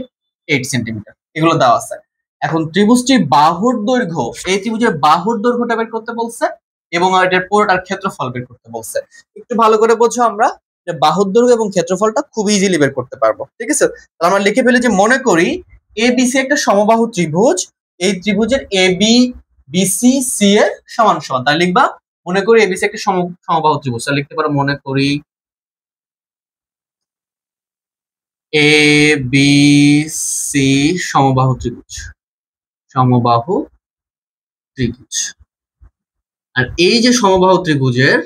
8 সেন্টিমিটার, এগুলো দেওয়া আছে। এখন ত্রিভুজটির বাহুর দৈর্ঘ্য, এই ত্রিভুজের বাহুর দৈর্ঘ্যটা বের করতে বলছে, এবং এটার পুরোটার ক্ষেত্রফল বের করতে বলছে। একটু ভালো করে বোঝো, আমরা যে বাহুর দৈর্ঘ্য এবং ক্ষেত্রফলটা খুব ইজিলি বের করতে পারবো। ঠিক আছে, তাহলে আমরা লিখে ফেলি যে মনে করি এবিসি একটা সমবাহু ত্রিভুজ, এই ত্রিভুজের এবি বিসি সি এর সমান সমান, তাই লিখবা মনে করি এবিসি একটা সমবাহু ত্রিভুজ, তাহলে লিখতে পারো মনে করি এ বি সি সমবাহু ত্রিভুজ, সমবাহু ত্রিভুজ। আর এই যে সমবাহু ত্রিভুজের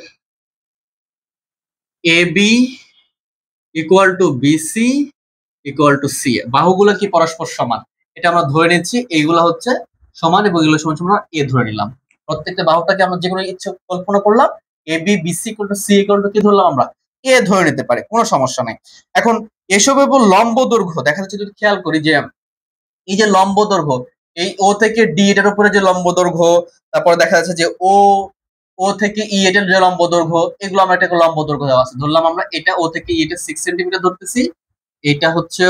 A B equal to BC equal to C, বাহুগুলো কি পরস্পর সমান, এটা আমরা ধরে নিচ্ছি, এইগুলো হচ্ছে সমান এবং এগুলো সমান সমান এ ধরে নিলাম। প্রত্যেকটা বাহুটাকে আমরা যে কোনো ইচ্ছে কল্পনা করলাম, A B BC equal to C equal to কি ধরলাম আমরা, এ ধরে নিতে পারে, কোনো সমস্যা নাই। এখন এসবের উপর লম্ব দৈর্ঘ্য দেখা যাচ্ছে, যদি খেয়াল করি যে এই যে লম্ব দৈর্ঘ্য, এই ও থেকে ডি এটার উপরে যে লম্ব দৈর্ঘ্য, তারপরে দেখা যাচ্ছে যে ও ও থেকে ই এটার যে লম্ব দৈর্ঘ্য, এগুলো আমরা এটাকে লম্ব দৈর্ঘ্য দেওয়া আছে, ধরলাম আমরা এটা ও থেকে ই এটা 6 সেন্টিমিটার ধরতেছি, এটা হচ্ছে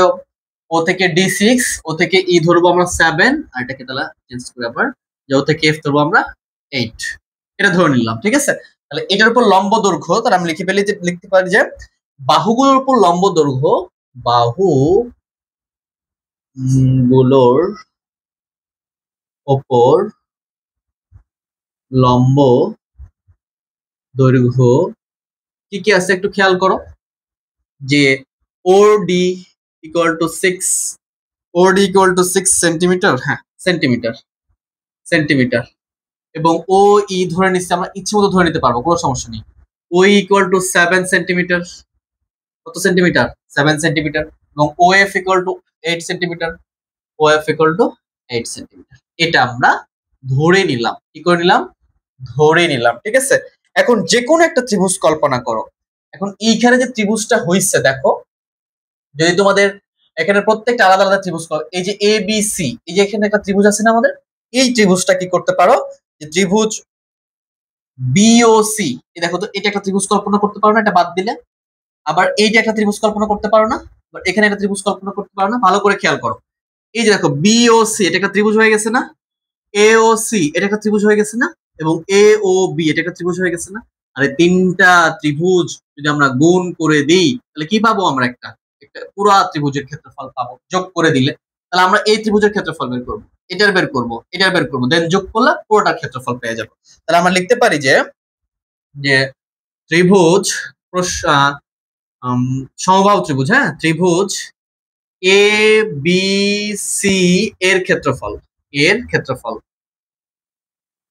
ও থেকে ডি 6, ও থেকে ই ধরবো আমরা 7, আর এটাকে তাহলে চেঞ্জ করে আবার যে ও থেকে এফ ধরবো আমরা 8, এটা ধরে নিলাম, ঠিক আছে। তাহলে এটার উপর লম্ব দৈর্ঘ্য, তাহলে আমি লিখতে পারি যে বাহুগুলোর উপর লম্ব দৈর্ঘ্য, বাহু গুলোর ওপর লম্ব দৈর্ঘ্য কি কি আছে একটু খেয়াল করো, যে ওডি equal to 6, OD equal to 6 centimetre, হ্যাঁ সেন্টিমিটার, সেন্টিমিটার, এবং ও ই ধরে নিচ্ছি আমরা, ইচ্ছে মতো ধরে নিতে পারবো, কোনো সমস্যা নেই। ও ইকুয়াল টু 7 সেন্টিমিটার, কত সেন্টিমিটার, 7 সেন্টিমিটার, এবং O F equal to 8 centimetre, O F equal to 8 centimetre, এটা আমরা ধরে নিলাম, কি করে নিলাম, ধরে নিলাম, ঠিক আছে। এখন যে কোনো একটা ত্রিভুজ কল্পনা করো, এখন এইখানে যে ত্রিভুজটা হইছে দেখো, যদি তোমাদের এখানে প্রত্যেকটা আলাদা আলাদা ত্রিভুজ করো, এই যে এ বি সি, এই যে এখানে একটা ত্রিভুজ আছে না আমাদের, এই ত্রিভুজটা কি করতে পারো, যে ত্রিভুজ বিওসি, এই দেখো তো এটা একটা ত্রিভুজ কল্পনা করতে পারো না, এটা বাদ দিলে, আবার এইটা একটা ত্রিভুজ কল্পনা করতে পারো না, আবার এখানে একটা ত্রিভুজ কল্পনা করতে পারো না, ভালো করে খেয়াল করো, এই যে দেখো বিওসি এটা একটা ত্রিভুজ হয়ে গেছে না, এওসি এটা একটা ত্রিভুজ হয়ে গেছে না, এবং এ ও বি এটা একটা ত্রিভুজ হয়ে গেছে না। আর এই তিনটা ত্রিভুজ যদি আমরা গুণ করে দিই, তাহলে কি পাবো আমরা, একটা একটা পুরো ত্রিভুজের ক্ষেত্রফল পাবো, যোগ করে দিলে। তাহলে আমরা এই ত্রিভুজের ক্ষেত্রফল বের করবো, এটার বের করবো, এটার বের করবো, দেন যোগ করলে পুরোটার ক্ষেত্রফল পেয়ে যাবো। তাহলে আমরা লিখতে পারি যে যে ত্রিভুজ সমবাহু ত্রিভুজ, হ্যাঁ ত্রিভুজ এ বি সি এর ক্ষেত্রফল, এর ক্ষেত্রফল,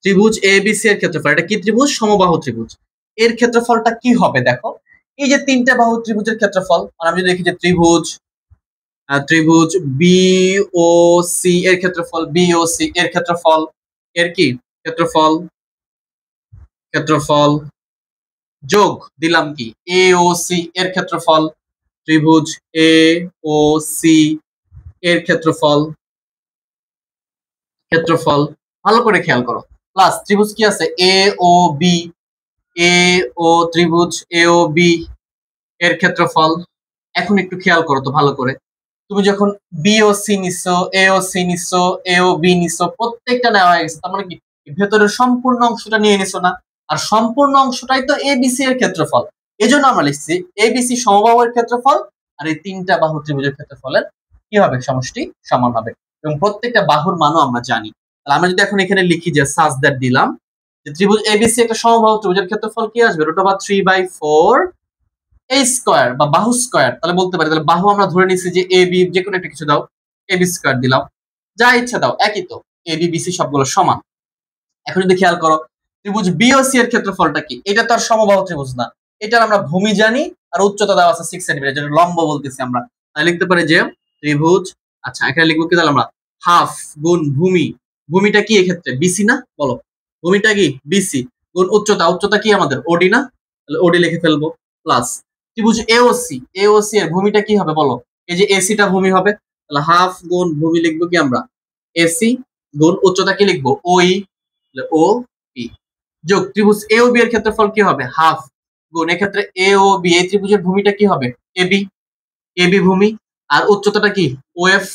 ত্রিভুজ এ বি সি এর ক্ষেত্রফল, এটা কি ত্রিভুজ, সমবাহু ত্রিভুজ, এর ক্ষেত্রফলটা কি হবে দেখো, এই যে তিনটা বাহু ত্রিভুজের ক্ষেত্রফল, আর আমি যদি দেখি যে ত্রিভুজ ত্রিভুজ বি ও সি এর ক্ষেত্রফল, বি ও সি এর ক্ষেত্রফল, এর কি ক্ষেত্রফল, ক্ষেত্রফল যোগ দিলাম কি এ ও সি এর ক্ষেত্রফল, ত্রিভুজ এ ও সি এর ক্ষেত্রফল, ক্ষেত্রফল ভালো করে খেয়াল করো, প্লাস ত্রিভুজ কি আছে এ ও বি, এ ও ত্রিভুজ এ ও বি এর ক্ষেত্রফল। এখন একটু খেয়াল করো তো ভালো করে, তুমি যখন বি ও সি নিছো, এ ও সি নিছো, এ ও বি নিছো, প্রত্যেকটা নেওয়া হয়ে গেছে, তার মানে কি ভেতরের সম্পূর্ণ অংশটা নিয়ে নিছো না, আর সম্পূর্ণ অংশটাই তো এ বি সি এর ক্ষেত্রফল, এজন্য আমরা লিখছি এ বি সি সমবাহুর ক্ষেত্রফল, আর এই তিনটা বাহু ত্রিভুজের ক্ষেত্রফলের কি হবে, সমষ্টি সমান হবে, এবং প্রত্যেকটা বাহুর মানও আমরা জানি। তাহলে আমরা যদি এখন এখানে লিখি যে সাজ দ্যাট দিলাম, যে ত্রিভুজ এবিসি একটা সমবাহু ত্রিভুজের ক্ষেত্রফল কি আসবে, √3/4 এ স্কয়ার বা বাহু স্কয়ার, তাহলে বলতে পারি, তাহলে বাহু আমরা ধরে নিছি যে এ বি, যে কোনো একটা কিছু দাও, এ বি স্কয়ার দিলাম, যা ইচ্ছা দাও একই তো, এ বি বিসি সবগুলো সমান। এখন যদি খেয়াল করো ত্রিভুজ বিওসি এর ক্ষেত্রফলটা কি, এটা তো আর সমবাহু ত্রিভুজ না, এটার আমরা ভূমি জানি, আর উচ্চতা দেওয়া আছে 6 সেন্টিমিটার, যেটা লম্ব বলতেছি আমরা, তাহলে লিখতে পারি যে ত্রিভুজ, আচ্ছা এখানে লিখবো কি তাহলে আমরা, হাফ গুণ ভূমি, ভূমিটা কি এক্ষেত্রে বিসি না, বলো ভূমিটা কি বিসি, গুণ উচ্চতা, উচ্চতা কি আমাদের ওডি না, তাহলে ওডি লিখে ফেলবো, প্লাস ত্রিভুজ এওসি, এওসি এর ভূমিটা কি হবে বলো, এই যে এসিটা ভূমি হবে, তাহলে হাফ গুণ ভূমি লিখবো কি আমরা এসি, গুণ উচ্চতা কি লিখবো ওই, ও ই, যোগ ত্রিভুজ এ ও বি এর ক্ষেত্রফল কি হবে, হাফ, গুণ এক্ষেত্রে এ ও বি, এই ত্রিভুজের ভূমিটা কি হবে এবি, এবি ভূমি, আর উচ্চতাটা কি ওএফ,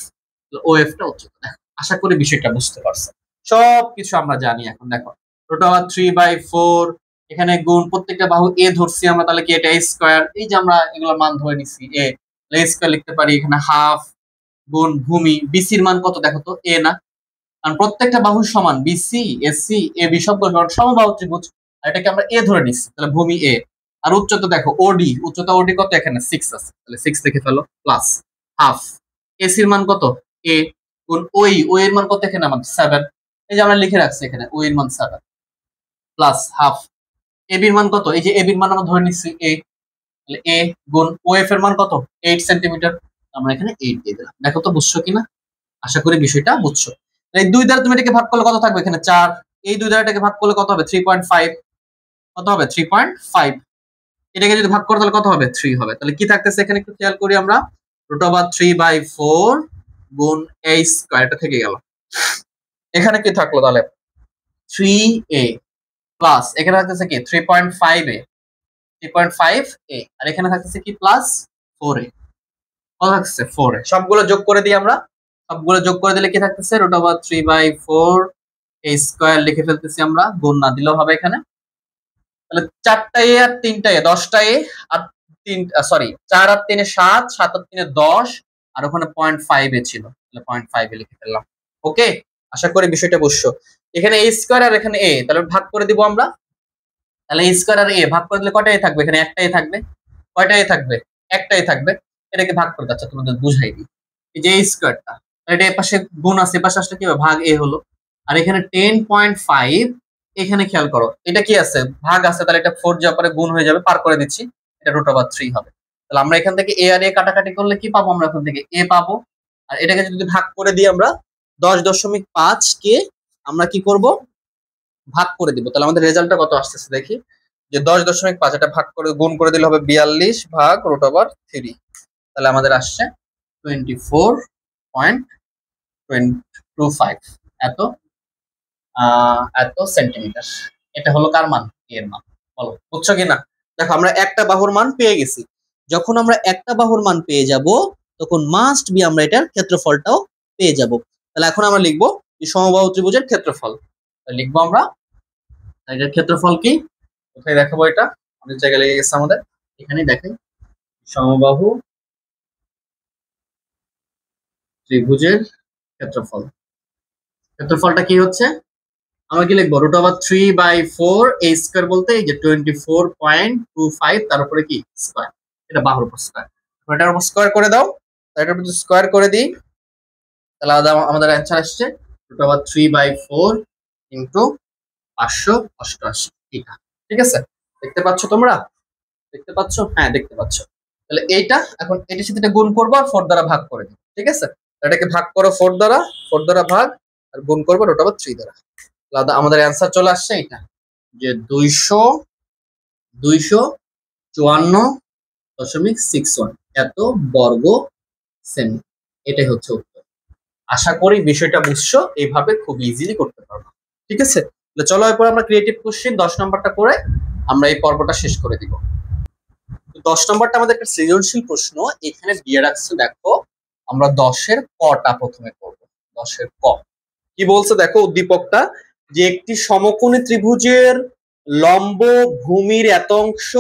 ওএফ টা উচ্চতা। দেখো আশা করি বিষয়টা বুঝতে পারছো, সবকিছু আমরা জানি। এখন দেখো √3/4, এখানে গুণ প্রত্যেকটা বাহু এ ধরছি আমরা, তাহলে কি এটা এ স্কয়ার, এই যে আমরা এগুলোর মান ধরে নিছি এ, এ স্কয়ার লিখতে পারি, এখানে হাফ গুণ ভূমি, বিসির মান কত দেখো তো এ না, কারণ প্রত্যেকটা বাহু সমান, বিসি এসি এ বি সবগুলো সমবাহু ত্রিভুজ, আর এটাকে আমরা এ ধরে নিচ্ছি, তাহলে ভূমি এ, আর উচ্চতা দেখো ওডি, উচ্চতা ওডি কত, এখানে 6 আছে, তাহলে 6 লিখে ফেলো, প্লাস হাফ, এসির মান কত এ, গুণ ওই এর মান কত, এখানে আমাদের 7, এই যে আমরা লিখে রাখছি এখানে ওই এর মান 7, প্লাস হাফ, এবির মান কত, এই যে এবির মান আমরা ধরে নিচ্ছি এ, তাহলে এ, গুণ ওএফ এর মান কত 8 সেন্টিমিটার, আমরা এখানে 8 দিয়ে দিলাম। দেখো তো বুঝছো কিনা, আশা করি বিষয়টা বুঝছো। এই 2 দ্বারা তুমি এটাকে ভাগ করলে কত থাকবে, এখানে 4, এই দুই দ্বারাটাকে ভাগ করলে কত হবে 3.5, কত হবে 3.5। এটাকে যদি ভাগ করো তাহলে কত হবে 3 হবে। তাহলে কি থাকতেছে এখানে একটু খেয়াল করি আমরা, √3/4 গুণ a স্কয়ার, এটা থেকে গেল। এখানে কি থাকলো তাহলে 3a প্লাস এখানে থাকতেছে কি 3.5a, 3.5a, আর এখানে থাকতেছে কি প্লাস 4a, কত থাকছে 4a। সবগুলো যোগ করে দিই আমরা, সবগুলো যোগ করে দিলে কি থাকতেছে √3/4 a স্কয়ার লিখে ফেলতেছি আমরা, গুণ না দিলেও হবে এখানে। তাহলে 4টা a আর 3টা a, 10টা a আর 3, সরি 4 আর 3 এ 7, 7 আর 3 এ 10, আর ওখানে 0.5 এ ছিল, তাহলে 0.5 এ লিখে ফেললাম। ওকে, আশা করি বিষয়টা বুঝছো। এখানে a স্কয়ার আর এখানে a, তাহলে ভাগ করে দিব আমরা। তাহলে a স্কয়ার আর a ভাগ করে দিলে কয়টা a থাকবে, এখানে একটা a থাকবে। কয়টা a থাকবে, একটা a থাকবে। এটাকে ভাগ করে দাও, তোমাদের বুঝাই দিই। এই যে a স্কয়ারটা, এটা এর পাশে গুণ আছে, এর পাশে আসলে কি হবে ভাগ a হলো। আর এখানে 10.5, এখানে খেয়াল করো এটা কি আছে ভাগ আছে, তাহলে এটা 4 যাওয়ার পরে গুণ হয়ে যাবে, পার করে দিচ্ছি, এটা √3 হবে। তাহলে আমরা এখান থেকে a আর a কাটাকাটি করলে কি পাবো, আমরা এখান থেকে a পাবো। আর এটাকে যদি ভাগ করে দিই আমরা 10.5 কে আমরা কি করব ভাগ করে দিব, তাহলে আমাদের রেজাল্টটা কত আসতেছে দেখি, যে 10.5 এটা ভাগ করে গুণ করে দিলে হবে 42 ভাগ √3, তাহলে আমাদের আসছে 24.25 এত এত সেন্টিমিটার। এটা হলো কার মান, এর মান। বলো বুঝছো কিনা? দেখো আমরা একটা বাহুর মান পেয়ে গেছি, যখন আমরা একটা বাহুর মান পেয়ে যাব তখন মাস্ট বি আমরা এটার ক্ষেত্রফলটাও পেয়ে যাব। তাহলে এখন আমরা লিখবো যে সমবাহু ত্রিভুজের ক্ষেত্রফল, লিখবো আমরা এটার ক্ষেত্রফল কি, কোথায় দেখাবো, এটা অনেক জায়গায় লেগে গেছে আমাদের, এখানেই দেখাই, সমবাহু ত্রিভুজের ক্ষেত্রফল। ক্ষেত্রফলটা কি হচ্ছে, আমরা কি লিখবো √3/4 a স্কয়ার বলতে এই যে 24.25, তার উপরে কি স্কয়ার, এটা বাহুর উপর স্কয়ার, এটার উপর স্কয়ার করে দাও, এটার উপর স্কয়ার করে দিই, তাহলে আমাদের অ্যানসার আসছে √3/4 ইনটু 588, এটা ঠিক আছে। দেখতে পাচ্ছ তোমরা, দেখতে পাচ্ছ, হ্যাঁ দেখতে পাচ্ছ। তাহলে এইটা এখন এটার সাথে এটা গুণ করবো আর 4 দ্বারা ভাগ করে দিই, ঠিক আছে। এটাকে ভাগ করো 4 দ্বারা, 4 দ্বারা ভাগ, আর গুণ করবো √3 দ্বারা। আমাদের অ্যান্সার চলে আসছে এটা, যে 254.61 এত বর্গ সেমি, এটাই হচ্ছে উত্তর। আশা করি বিষয়টা বুঝছো, এইভাবে খুব ইজিলি করতে পারবো, ঠিক আছে। তাহলে চলো এরপর আমরা ক্রিয়েটিভ কোশ্চেন 10 নম্বরটা করে আমরা এই পর্বটা শেষ করে দিব। 10 নম্বরটা আমাদের একটা সৃজনশীল প্রশ্ন, এখানে দিয়ে রাখছে দেখো, আমরা 10-এর কটা প্রথমে করব। 10-এর ক কি বলছে দেখো, উদ্দীপকটা যে একটি সমকোণী ত্রিভুজের লম্ব ভূমির এত অংশ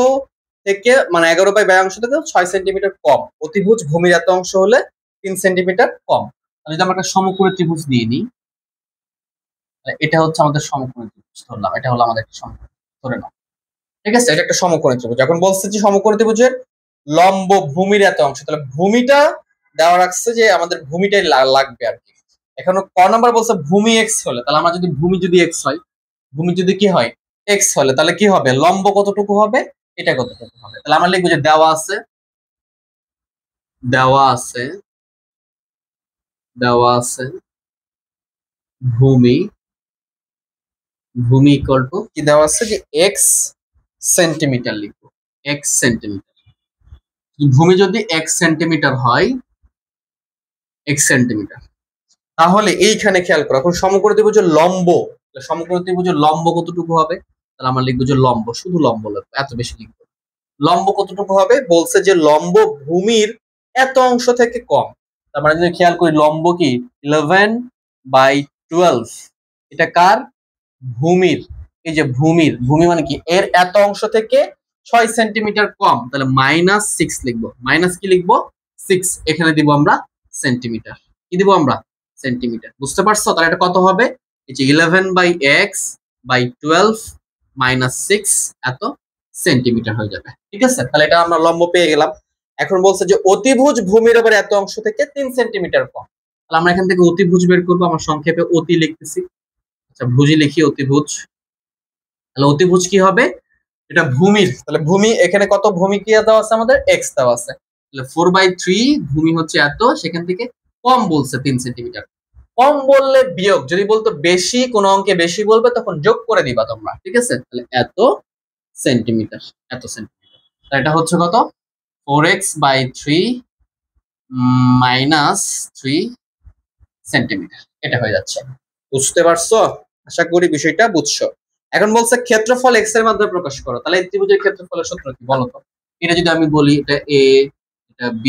থেকে মানে 11/22 অংশ থেকে 6 সেন্টিমিটার কম, অতিভুজ ভূমির এত অংশ হলে 3 সেন্টিমিটার কম। যদি আমরা একটা সমকোণী ত্রিভুজ নিয়ে নিই, এটা হচ্ছে আমাদের সমকোণী ত্রিভুজ ধরলাম, এটা হলো আমাদের একটা সমকোণী ধরে নাও, ঠিক আছে। এটা একটা সমকোণী ত্রিভুজ। এখন বলছে যে সমকোণী ত্রিভুজের লম্ব ভূমির এত অংশ, তাহলে ভূমিটা দেওয়া রাখছে যে আমাদের ভূমিটাই লাগবে আর কি। এখন ক নাম্বার বলছে ভূমি এক্স হলে, তাহলে আমরা যদি ভূমি যদি এক্স হয়, ভূমি যদি কি হয় এক্স হলে, তাহলে কি হবে লম্ব কতটুকু হবে, এটা কতটুকু হবে। তাহলে আমরা লিখবো যে দেওয়া আছে, দেওয়া আছে, দেওয়া আছে ভূমি, ভূমি ইকুয়াল টু কি দেওয়া আছে যে এক্স সেন্টিমিটার, লিখবো এক্স সেন্টিমিটার। ভূমি যদি এক্স সেন্টিমিটার হয়, এক্স সেন্টিমিটার, তাহলে এইখানে খেয়াল করো এখন সমকোণী ত্রিভুজের লম্ব, সমকোণী ত্রিভুজের লম্ব কতটুকু হবে, তাহলে আমরা লিখবো যে লম্ব, শুধু লম্ব লিখবো, এত বেশি লিখবো। লম্ব কতটুকু হবে, বলছে যে লম্ব ভূমির এত অংশ থেকে কম। তারপরে যদি খেয়াল করি লম্ব কি 11/12, এটা কার, ভূমির। এই যে ভূমির, ভূমি মানে কি এর এত অংশ থেকে 6 সেন্টিমিটার কম, তাহলে -6 লিখবো, মাইনাস কি লিখবো 6, এখানে দিব আমরা সেন্টিমিটার, কি দিব আমরা সেন্টিমিটার, বুঝতে পারছো। তাহলে এটা কত হবে, এই যে 11/x/12 -6 এত সেন্টিমিটার হয়ে যাবে, ঠিক আছে। তাহলে এটা আমরা লম্ব পেয়ে গেলাম। এখন বলছে যে অতিভুজ ভূমির আবার এত অংশ থেকে 3 সেন্টিমিটার কম, তাহলে আমরা এখান থেকে অতিভুজ বের করবো, আমরা সংক্ষেপে অতি লিখতেছি, আচ্ছা ভুজি লিখি অতিভুজ। তাহলে অতিভুজ কি হবে, এটা ভূমির, তাহলে ভূমি এখানে কত, ভূমি কি দেওয়া আছে আমাদের এক্স দেওয়া আছে, তাহলে 4/3 ভূমি হচ্ছে এত, সেখান থেকে কম বলছে 3 সেন্টিমিটার, কম বললে বিয়োগ, যদি বলতো বেশি কোনো অঙ্কে বেশি বলবে তখন যোগ করে দিবা তোমরা, ঠিক আছে? তাহলে এত সেন্টিমিটার, এত সেন্টিমিটার। এটা হচ্ছে কত? 4x/3 মাইনাস 3 সেন্টিমিটার, এটা হয়ে যাচ্ছে। বুঝতে পারছো? আশা করি বিষয়টা বুঝছো। এখন বলছে ক্ষেত্রফল x এর মাধ্যমে প্রকাশ করো। তাহলে এই ত্রিভুজের ক্ষেত্রফলের সূত্র কি বলো তো? এটা যদি আমি বলি এটা a, এটা b,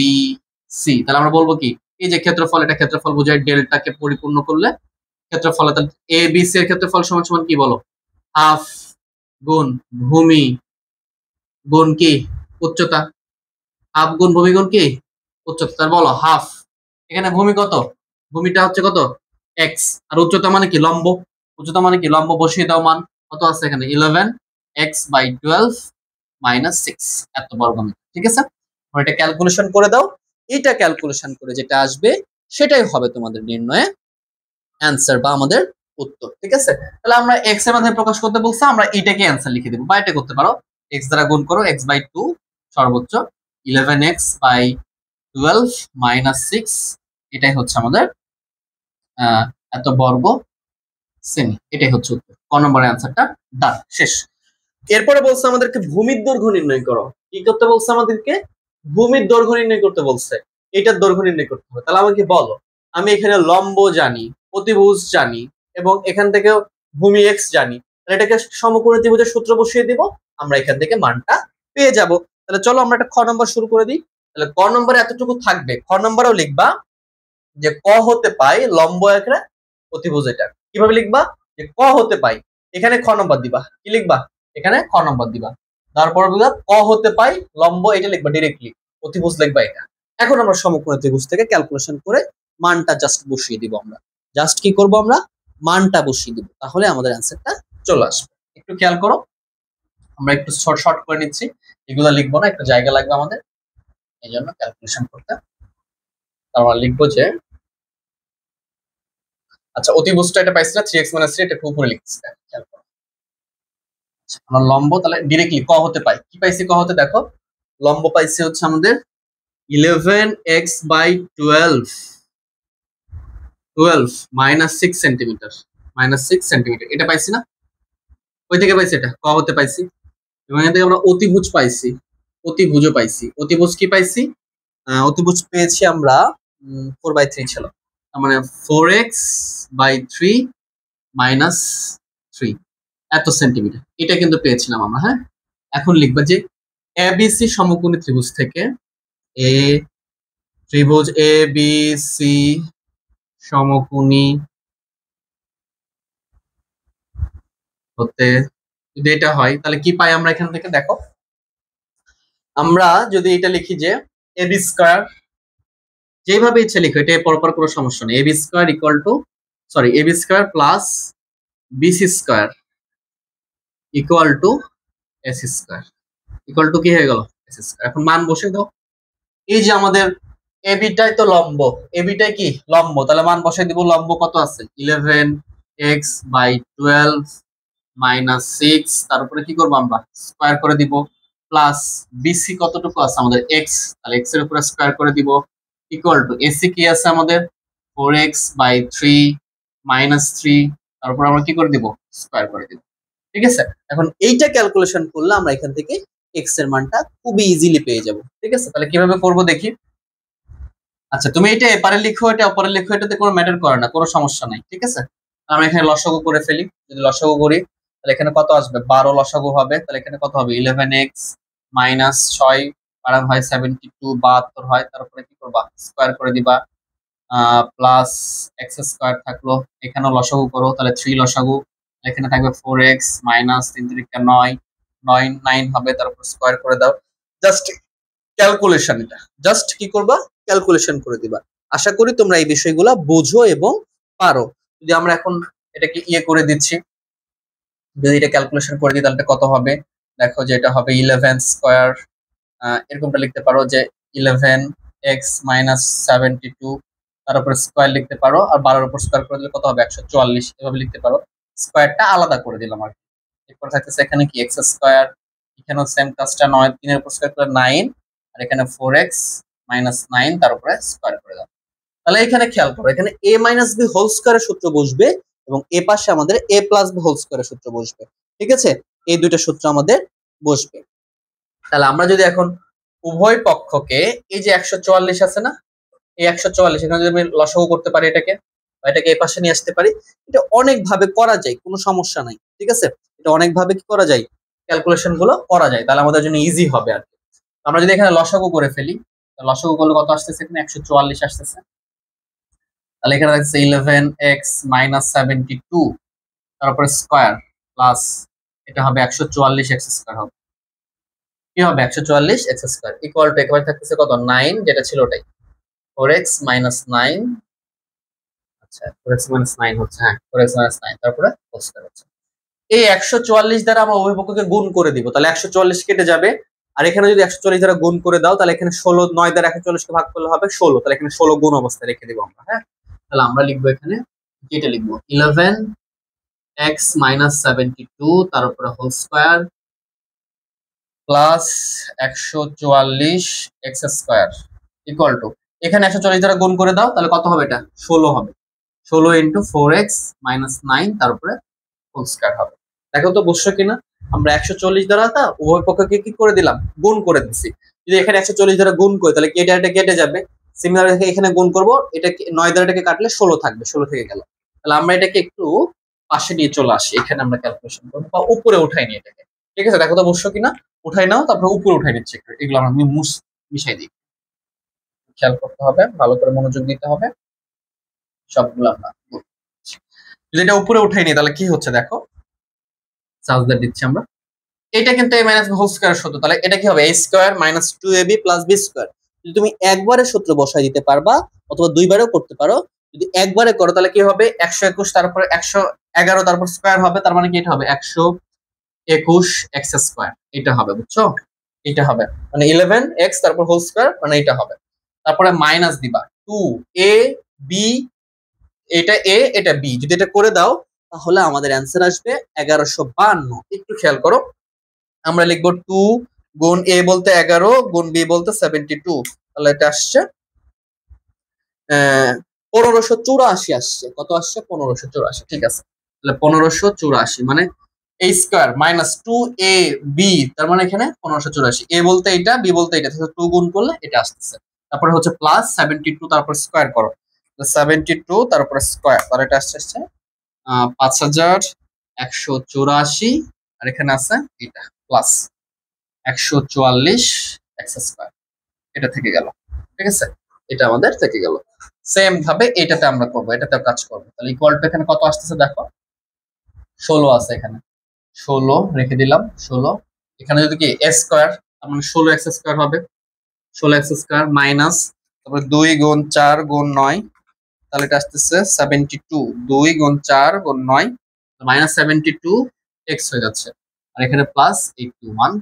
c, তাহলে আমরা বলবো কি, এই যে ক্ষেত্রফল, এটা ক্ষেত্রফল বোঝায় ডেল্টাকে পরিপূর্ণ করলে ক্ষেত্রফল। তাহলে a b c এর ক্ষেত্রফল সমান সমান কি বলো? হাফ গুণ ভূমি গুণ কি উচ্চতা, হাফ গুণ ভূমি গুণ কি উচ্চতা, তার বলো হাফ। এখানে ভূমি কত? ভূমিটা হচ্ছে কত? x, আর উচ্চতা মানে কি লম্ব, উচ্চতা মানে কি লম্ব, বসিয়ে দাও মান কত আছে এখানে 11x/12 মাইনাস 6 এত বর্গমিটার, ঠিক আছে? এটা ক্যালকুলেশন করে দাও, এটা ক্যালকুলেশন করে যেটা আসবে সেটাই হবে তোমাদের নির্ণয়ে অ্যান্সার বা আমাদের উত্তর, ঠিক আছে? তাহলে আমরা x এর মাধ্যমে প্রকাশ করতে বলছে, আমরা এটাকে অ্যান্সার লিখে দেব, বা এটা করতে পারো x দ্বারা গুণ করো, x/2 সর্বোচ্চ 11x/12 মাইনাস 6, এটাই হচ্ছে আমাদের এত বর্গ সেমি, এটাই হচ্ছে উত্তর। ক নম্বরের অ্যান্সারটা ডান, শেষ। এরপরে বলছে আমাদেরকে ভূমির দৈর্ঘ্য নির্ণয় করো। কি করতে বলছে আমাদেরকে? ভূমির দৈর্ঘ্য নির্ণয় করতে বলছে, এটার দৈর্ঘ্য নির্ণয় করতে হবে। তাহলে আমাকে বলো, আমি এখানে লম্ব জানি, অতিভুজ জানি, এবং এখান থেকে ভূমি x জানি, তাহলে এটাকে সমকোণী ত্রিভুজের সূত্র বসিয়ে দিব, আমরা এখান থেকে মানটা পেয়ে যাব। তাহলে চলো আমরা একটা খ নম্বর শুরু করে দিই। তাহলে ক নম্বরে এতটুকু থাকবে, খ নম্বরেও লিখবা যে ক হতে পাই লম্ব একটা অতিভুজ। এটা কিভাবে লিখবা? যে ক হতে পাই, এখানে খ নম্বর দিবা, কি লিখবা? এখানে খ নম্বর দিবা, তারপর বলবা ক হতে পাই লম্ব, এটা লিখবা ডিরেক্টলি, অতিভুজ লিখবা এটা। এখন আমরা সমকোণী ত্রিভুজ থেকে ক্যালকুলেশন করে মানটা জাস্ট বসিয়ে দিব, আমরা জাস্ট কি করব, আমরা মানটা বসিয়ে দিব, তাহলে আমাদের অ্যান্সারটা চলে আসবে। একটু খেয়াল করো, আমরা একটু শর্ট শর্ট করে নিচ্ছি, এগুলো লিখবো না, একটু জায়গা লাগবে আমাদের, এই জন্য ক্যালকুলেশন করতে আমরা লিখবো যে, আচ্ছা অতিভুজটা এটা পাইছি না 3x - 3, এটা একটু উপরে লিখছি, খেয়াল করো। আমরা লম্ব তাহলে ডিরেক্টলি ক হতে পাই, কি পাইছি ক হতে? দেখো লম্ব পাইছি হচ্ছে আমাদের 11x/12 minus 6 centimetre, minus 6 centimetre, এটা পাইছি না? ওই থেকে পাইছি, এটা ক হতে পাইছি। এবং এখান থেকে আমরা অতিভুজ পাইছি, অতিভুজও পাইছি। অতিভুজ কি পাইছি? অতিভুজ পেয়েছি আমরা 4/3 ছিল, তার মানে 4x/3 মাইনাস 3 এত সেন্টিমিটার, এটা কিন্তু পেয়েছিলাম আমরা। হ্যাঁ, এখন লিখবা যে এবিসি সমকোণী ত্রিভুজ থেকে, এ ত্রিভুজ এ বি সি সমকোণী হতে যদি এটা হয়, তাহলে কি পাই আমরা এখান থেকে? দেখো আমরা যদি এটা লিখি যে এবি স্কয়ার, যেভাবে ইচ্ছে লিখো, এটা পরপর কোনো সমস্যা নেই, AB square equal to, sorry AB square plus BC square equal to AC square, equal to কি হয়ে গেল? AC square. এখন মান বসে দাও, এই যে আমাদের এবিটাই তো লম্ব, এবিটাই কি লম্ব, তাহলে মান বসাই দিব। লম্ব কত আছে? 11x/12 মাইনাস 6, তার উপরে কি করবো আমরা? স্কয়ার করে দিব, প্লাস বিসি কতটুকু আছে আমাদের? x, তাহলে x এর উপরে স্কয়ার করে দিব, ইকুয়াল টু এসি কি আছে আমাদের? 4x/3 মাইনাস 3, তারপর আমরা কি করে দিব? স্কয়ার করে দিব, ঠিক আছে? এখন এইটা ক্যালকুলেশন করলে আমরা এখান থেকে x এর মানটা খুবই ইজিলি পেয়ে যাব, ঠিক আছে? তাহলে কিভাবে করব দেখি। আচ্ছা তুমি এটা এপারে লিখো, এটা ওপারে লিখো, এটাতে কোনো ম্যাটার করে না, কোনো সমস্যা নাই, ঠিক আছে? আমরা এখানে লসাগু করে ফেলি, যদি লসাগু করি তাহলে এখানে কত আসবে? 12 লসাগু হবে, তাহলে এখানে কত হবে? 11x মাইনাস 6 বারাং হয় 72, 72 হয়, তারপরে কি করবা? স্কয়ার করে দিবা, প্লাস এক্স স্কয়ার থাকলো, এখানেও লসাগু করো, তাহলে 3 লসাগু, এখানে থাকবে 4x মাইনাস 3 3 9, 9 হবে, তারপর স্কয়ার করে দাও। জাস্ট ক্যালকুলেশন, এটা জাস্ট কি করবা? ক্যালকুলেশন করে দিবা। আশা করি তোমরা এই বিষয়গুলো বোঝো এবং পারো। যদি আমরা এখন এটাকে ইয়ে করে দিচ্ছি, যদি এটা ক্যালকুলেশন করে দিই তাহলে এটা কত হবে? দেখো যে এটা হবে 11 স্কয়ার, এরকমটা লিখতে পারো যে 11x মাইনাস 72, তার উপর স্কয়ার লিখতে পারো, আর 12 এর উপর স্কয়ার করে দিলে কত হবে? 144, এভাবে লিখতে পারো। স্কয়ারটা আলাদা করে দিলাম আর কি। এরপর থাকতেছে এখানে কি x স্কয়ার, এখানেও সেম কাজটা, 9 3 এর উপর স্কয়ার করলে 9, আর এখানে 4x মাইনাস 9 তার উপরে স্কয়ার করে দাও। তাহলে এখানে খেয়াল করো, এখানে a মাইনাস বি হোল স্কয়ারের সূত্র বসবে এবং এ পাশে আমাদের a প্লাস বি হোল স্কয়ারের সূত্র বসবে। ঠিক আছে, এই দুইটা সূত্র আমাদের বসবে। তাহলে আমরা যদি এখন উভয় পক্ষকে এই যে 144 আছে না, এই 144 এখানে যদি আমি লসাগু করতে পারি এটাকে, বা এটাকে এই পাশে নিয়ে আসতে পারি, এটা অনেক ভাবে করা যায়, কোনো সমস্যা নাই। ঠিক আছে, এটা অনেক ভাবে কি করা যায়, ক্যালকুলেশন গুলো করা যায়, তাহলে আমাদের জন্য ইজি হবে আর কি। আমরা যদি এখানে লসাগু করে ফেলি, লসাগু করলে কত আসতেছে, এখানে 144 আসতেছে। তাহলে এখানে আছে 11x মাইনাস 72 তারপরে স্কয়ার প্লাস এটা হবে 144 এক্স স্কয়ার হবে। কি হবে 144 এক্স স্কয়ার ইকুয়াল টু একেবারে থাকতেছে কত 9, যেটা ছিল ওটাই 4x মাইনাস 9। আচ্ছা 4x মাইনাস 9 হচ্ছে, হ্যাঁ 4x মাইনাস 9 তারপরে হোল স্কয়ার হচ্ছে। এই 144 দ্বারা আমরা উভয় পক্ষকে গুণ করে দিব, তাহলে 144 কেটে যাবে। আর এখানে যদি 144 দ্বারা গুণ করে দাও, তাহলে এখানে 16, 9 দ্বারা 144 কে ভাগ করলে হবে 16, তাহলে এখানে 16 গুণ অবস্থায় রেখে দিব আমরা। হ্যাঁ, তাহলে আমরা লিখবো এখানে যেটা লিখবো 11x মাইনাস 72 তার উপরে whole square plus 144 X square equal to, এখানে 144 দ্বারা গুণ করে দাও, তাহলে কত হবে, এটা 16 হবে। 16 ইন্টু 4x মাইনাস 9 তারপরে হোল স্কয়ার হবে। দেখো তো বুঝছো কিনা, আমরা 140 দ্বারা তা উভয় পক্ষকে কি করে দিলাম, গুণ করে দিচ্ছি। যদি এখানে 140 দ্বারা গুণ করি, তাহলে এটা এটা কেটে যাবে। সিমিলার এখানে গুণ করব, এটা 9 দ্বারা এটাকে কাটলে 16 থাকবে, 16 থেকে গেল। তাহলে আমরা এটাকে একটু পাশে নিয়ে চলে আসি, এখানে আমরা ক্যালকুলেশন করবো বা উপরে উঠাই নিই এটাকে। ঠিক আছে, দেখো তো বুঝছো কিনা, উঠাই নাও, তারপরে উপরে উঠাই নিচ্ছি একটু, এগুলো আমরা মিশাই দিই। খেয়াল করতে হবে, ভালো করে মনোযোগ দিতে হবে, সবগুলো আমরা যদি এটা উপরে উঠাই নিই তাহলে কি হচ্ছে দেখো, চার্জদার দিচ্ছি আমরা। এটা কিন্তু a মাইনাস হোল স্কয়ার সূত্র, তাহলে এটা কি হবে a square minus 2ab plus b square. যদি তুমি একবারে সূত্র বসাই দিতে পারবা অথবা দুইবারেও করতে পারো। যদি একবারে করো তাহলে কি হবে 121 তারপর 111 তারপর স্কয়ার হবে, তার মানে কি এটা হবে 121 এক্স স্কয়ার, এটা হবে, বুঝছো, এটা হবে মানে 11x তারপর হোল স্কয়ার, মানে এটা হবে। তারপরে মাইনাস দিবা 2ab, এটা a এটা b, যদি এটা করে দাও তাহলে আমাদের অ্যান্সার আসবে 1152। একটু খেয়াল করো, আমরা লিখবো 2 গুণ a বলতে 11 গুণ b বলতে 72, তাহলে এটা আসছে 1584 আসছে। কত আসছে 1584, ঠিক আছে। তাহলে 1584 মানে a স্কয়ার মাইনাস 2ab, তার মানে এখানে 1584, a বলতে এটা b বলতে এটা, 2 গুণ করলে এটা আসতেছে। তারপরে হচ্ছে প্লাস 72 তারপর স্কয়ার করো, 72 তারপরে স্কয়ার, তাহলে এটা আসছে 5184, আর এখানে আছে এটা প্লাস 144 এক্স স্কয়ার, এটা থেকে গেল। ঠিক আছে, এটা আমাদের থেকে গেল। সেম ভাবে এটাতে আমরা করব, এটাতেও কাজ করব। তাহলে ইকুয়াল টু এখানে কত আসতেছে দেখো 16 আছে, এখানে 16 রেখে দিলাম 16। এখানে যদি কি এক্স স্কয়ার, তার মানে 16 এক্স স্কয়ার হবে, 16 এক্স স্কয়ার মাইনাস তারপরে 2 গুণ 4 গুণ 9, তাহলে এটা আসতেছে 72, 2 গুণ 4 গুণ 9 মাইনাস 72 এক্স হয়ে যাচ্ছে, আর এখানে প্লাস 81,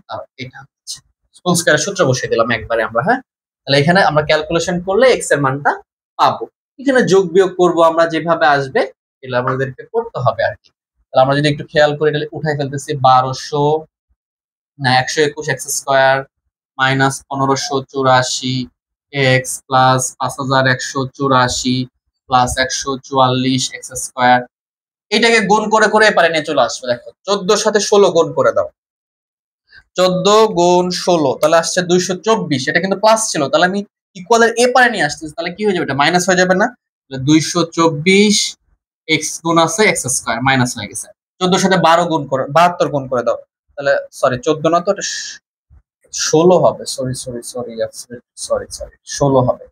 এটা হচ্ছে হোল স্কয়ারের সূত্র বসিয়ে দিলাম একবারে আমরা। হ্যাঁ, তাহলে এখানে আমরা ক্যালকুলেশন করলে এক্স এর মানটা পাবো। এখানে যোগ বিয়োগ করব আমরা, যেভাবে আসবে এগুলো আমাদেরকে করতে হবে আর কি। তাহলে আমরা যদি একটু খেয়াল করি, তাহলে উঠাই ফেলতেছি 1200 না 121 x square minus 1584 x plus 5184 plus 144 X square. এটাকে গুণ করে করে এপারে নিয়ে চলে আসবে। দেখো 14 সাথে 16 গুণ করে দাও, 14 গুণ 16 তাহলে আসছে 224, এটা কিন্তু প্লাস ছিল, তাহলে আমি ইকুয়ালের এপারে নিয়ে আসতেছি, তাহলে কি হয়ে যাবে, এটা মাইনাস হয়ে যাবে না। 224 এক্স গুণ আছে এক্স স্কয়ার মাইনাস হয়ে গেছে। 14 সাথে 12 গুণ করে 72 গুণ করে দাও, তাহলে সরি 14 না তো এটা 16 হবে, sorry sorry sorry sorry sorry 16 হবে।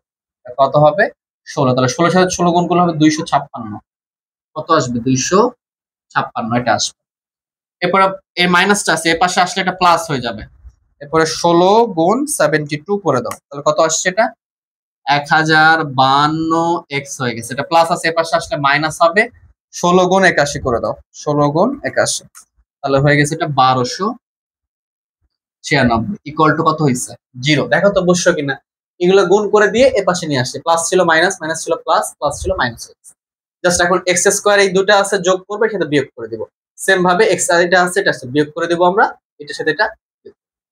কত হবে 16, তাহলে 16 সাথে 16 গুণ করলে হবে 256। কত আসবে 256, এটা আসবে। এরপরে এই মাইনাসটা আছে, এর পাশে আসলে এটা প্লাস হয়ে যাবে। এরপরে 16 গুণ 72 করে দাও, তাহলে কত আসছে, এটা 1052 এক্স হয়ে গেছে। এটা প্লাস আছে, এর পাশে আসলে মাইনাস হবে। 16 গুণ 81 করে দাও, 16 গুণ 81, তাহলে হয়ে গেছে এটা 1296 ইকুয়াল টু কত হয়েছে 0। দেখো তো বুঝছো কিনা, এগুলো গুণ করে দিয়ে এ পাশে নিয়ে আসছে, প্লাস ছিল মাইনাস, মাইনাস ছিল প্লাস, প্লাস ছিল মাইনাস হয়ে গেছে। জাস্ট এখন এক্স স্কয়ার এই দুটো আছে যোগ করবে, সেটা বিয়োগ করে দিব। সেম ভাবে এক্স আর এটা আছে, এটা বিয়োগ করে দিব আমরা, এটার সাথে এটা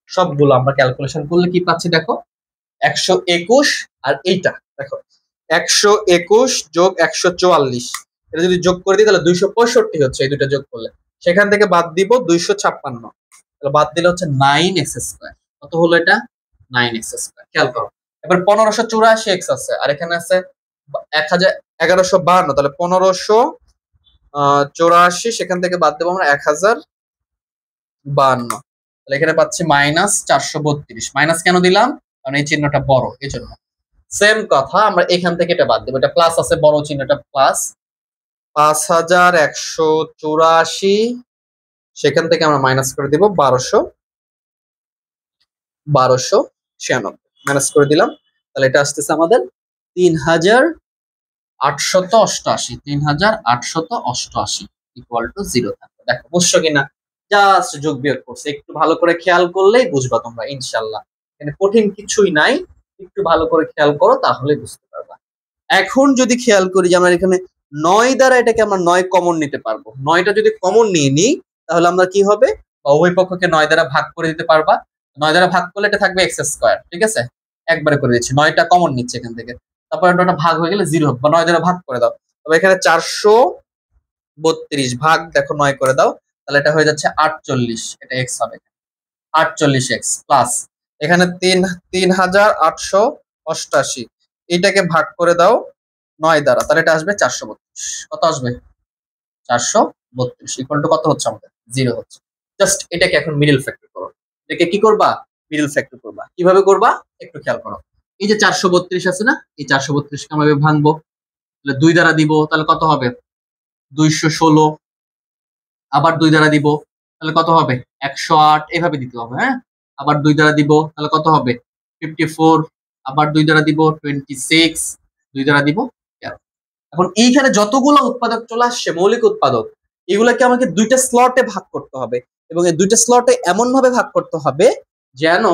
সবগুলো আমরা ক্যালকুলেশন করলে কি পাচ্ছি দেখো 121, আর এইটা দেখো 121 যোগ 144, এটা যদি যোগ করে দিই তাহলে 265 হচ্ছে এই দুটো যোগ করলে। সেখান থেকে বাদ দিব 256, তাহলে বাদ দিলে হচ্ছে 9x²। কত হলো এটা? 9x²। খেয়াল করো, এবার 1584x আছে আর এখানে আছে 1152, তাহলে 1584, সেখান থেকে বাদ দেবো আমরা 1052, তাহলে এখানে পাচ্ছি -432। মাইনাস কেন দিলাম? কারণ এই চিহ্নটা বড়, এই জন্য। সেম কথা আমরা এখান থেকে এটা বাদ দেবো, এটা প্লাস আছে, বড় চিহ্নটা প্লাস। 5184, সেখান থেকে আমরা মাইনাস করে দিব 1296, মাইনাস করে দিলাম, তাহলে এটা আসতেছে আমাদের 3888, 3888 ইকুয়াল টু 0 থাকবে। দেখো বুঝছো কিনা? জাস্ট যোগ বিয়োগ করছে, একটু ভালো করে খেয়াল করলেই বুঝবা তোমরা ইনশাল্লাহ। এখানে কঠিন কিছুই নাই, একটু ভালো করে খেয়াল করো তাহলে বুঝতে পারবা। এখন যদি খেয়াল করি যে আমরা এখানে 9 দ্বারা এটাকে আমরা 9 কমন নিতে পারবো। 9টা যদি কমন নিয়ে নিই তাহলে আমরা কি হবে? উভয় পক্ষকে 9 দ্বারা ভাগ করে দিতে পারবা। 9 দ্বারা ভাগ করলে এটা থাকবে x², ঠিক আছে? একবারে করে দিচ্ছি, 9টা কমন নিচ্ছে এখান থেকে, তারপর এটা ভাগ হয়ে গেলে 0 হবে, বা 9 দ্বারা ভাগ করে দাও। তবে এখানে 432 ভাগ দেখো 9 করে দাও, তাহলে এটা হয়ে যাচ্ছে 48, এটা x হবে, 48x প্লাস এখানে 3888, এটাকে ভাগ করে দাও 9 দ্বারা, তাহলে এটা আসবে 432। কত আসবে? 432 ইকুয়াল টু কত হচ্ছে আমাদের? 0 হচ্ছে। জাস্ট এটাকে এখন মিডল ফ্যাক্টর করো। এটাকে কি করবা? মিডল ফ্যাক্টর করবা। কিভাবে করবা একটু খেয়াল করো। এই যে 432 আছে না, এই 432 কে আমরা ভাঙবো, তাহলে 2 দ্বারা দিব, তাহলে কত হবে? 216। আবার 2 দ্বারা দিব, তাহলে কত হবে? 108, এভাবে দিতে হবে। হ্যাঁ, আবার 2 দ্বারা দিব, তাহলে কত হবে? 54। আবার 2 দ্বারা দিব 26, 2 দ্বারা দিব 13। এখন এইখানে যতগুলো উৎপাদক চলে আসছে, মৌলিক উৎপাদক, এগুলাকে আমাকে দুইটা স্লটে ভাগ করতে হবে, এবং এই দুইটা স্লটে এমন ভাবে ভাগ করতে হবে যেন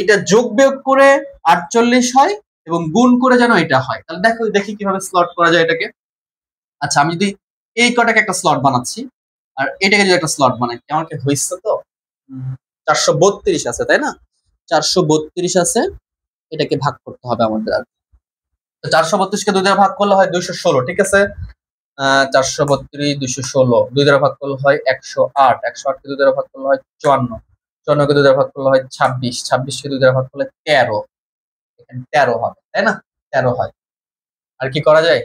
এটা যোগ বিয়োগ করে 48 হয় এবং গুণ করে যেন এটা হয়। তাহলে দেখো, দেখি কিভাবে স্লট করা যায় এটাকে। আচ্ছা, আমি যদি এই কটাকে একটা স্লট বানাচ্ছি আর এটাকে যদি একটা স্লট বানাই, কেমন কি হয়েছে? তো 432 আছে, তাই না? 432 আছে, এটাকে ভাগ করতে হবে আমাদের। আর 432 কে 2 দ্বারা ভাগ করলে হয় 216, ঠিক আছে? 432 216, 2 দ্বারা ভাগ করলে হয় 108, 108 কে 2 দ্বারা ভাগ করলে হয় 54, 54 কে 2 দ্বারা ভাগ করলে হয় 26, 26 কে 2 দ্বারা ভাগ করলে 13, এখানে 13 হবে, তাই না? 13 হয়। আর কি করা যায়?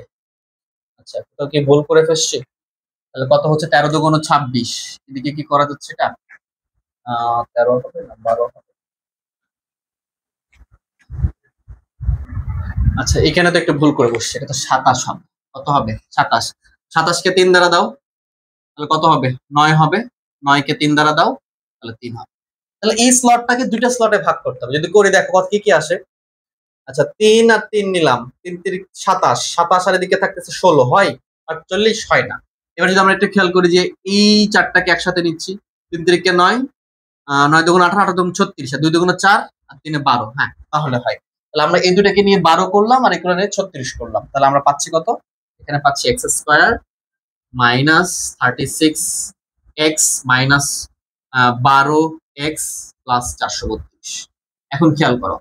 আচ্ছা, তো কি ভুল করে ফেলছি? তাহলে কত হচ্ছে? 13 দুগুণ 26, এদিকে কি করা যাচ্ছে? এটা 13 হবে না 12 হবে? আচ্ছা, এখানে তো একটু ভুল করে বসছে, এটা তো 27 হবে। কত হবে? 27। 27 কে 3 দ্বারা দাও, তাহলে কত হবে? 9 হবে। 9 কে 3 দ্বারা দাও, তাহলে 3 হবে। তাহলে এই স্লটটাকে দুইটা স্লটে ভাগ করতে হবে। যদি করি দেখো কত কি আসে। আচ্ছা, 3 আর 3 নিলাম, 3 3 27, 27 আর এদিকে থাকতেছে 16, হয় 48? হয় না। এবার যদি আমরা একটু খেয়াল করি যে এই চারটাকে একসাথে নিচ্ছি, 3 3 কে 9, 9 দুগুণ 18, 18 দুগুণ 36, আর 2 দুগুণ 4 আর 3 12, হ্যাঁ তাহলে হয়। তাহলে আমরা এই দুটাকে নিয়ে 12 করলাম আর এগুলো নিয়ে 36 করলাম, তাহলে আমরা পাচ্ছি কত? এখানে পাচ্ছি x² minus 36 x minus 12 x plus 432। এখন খেয়াল করো,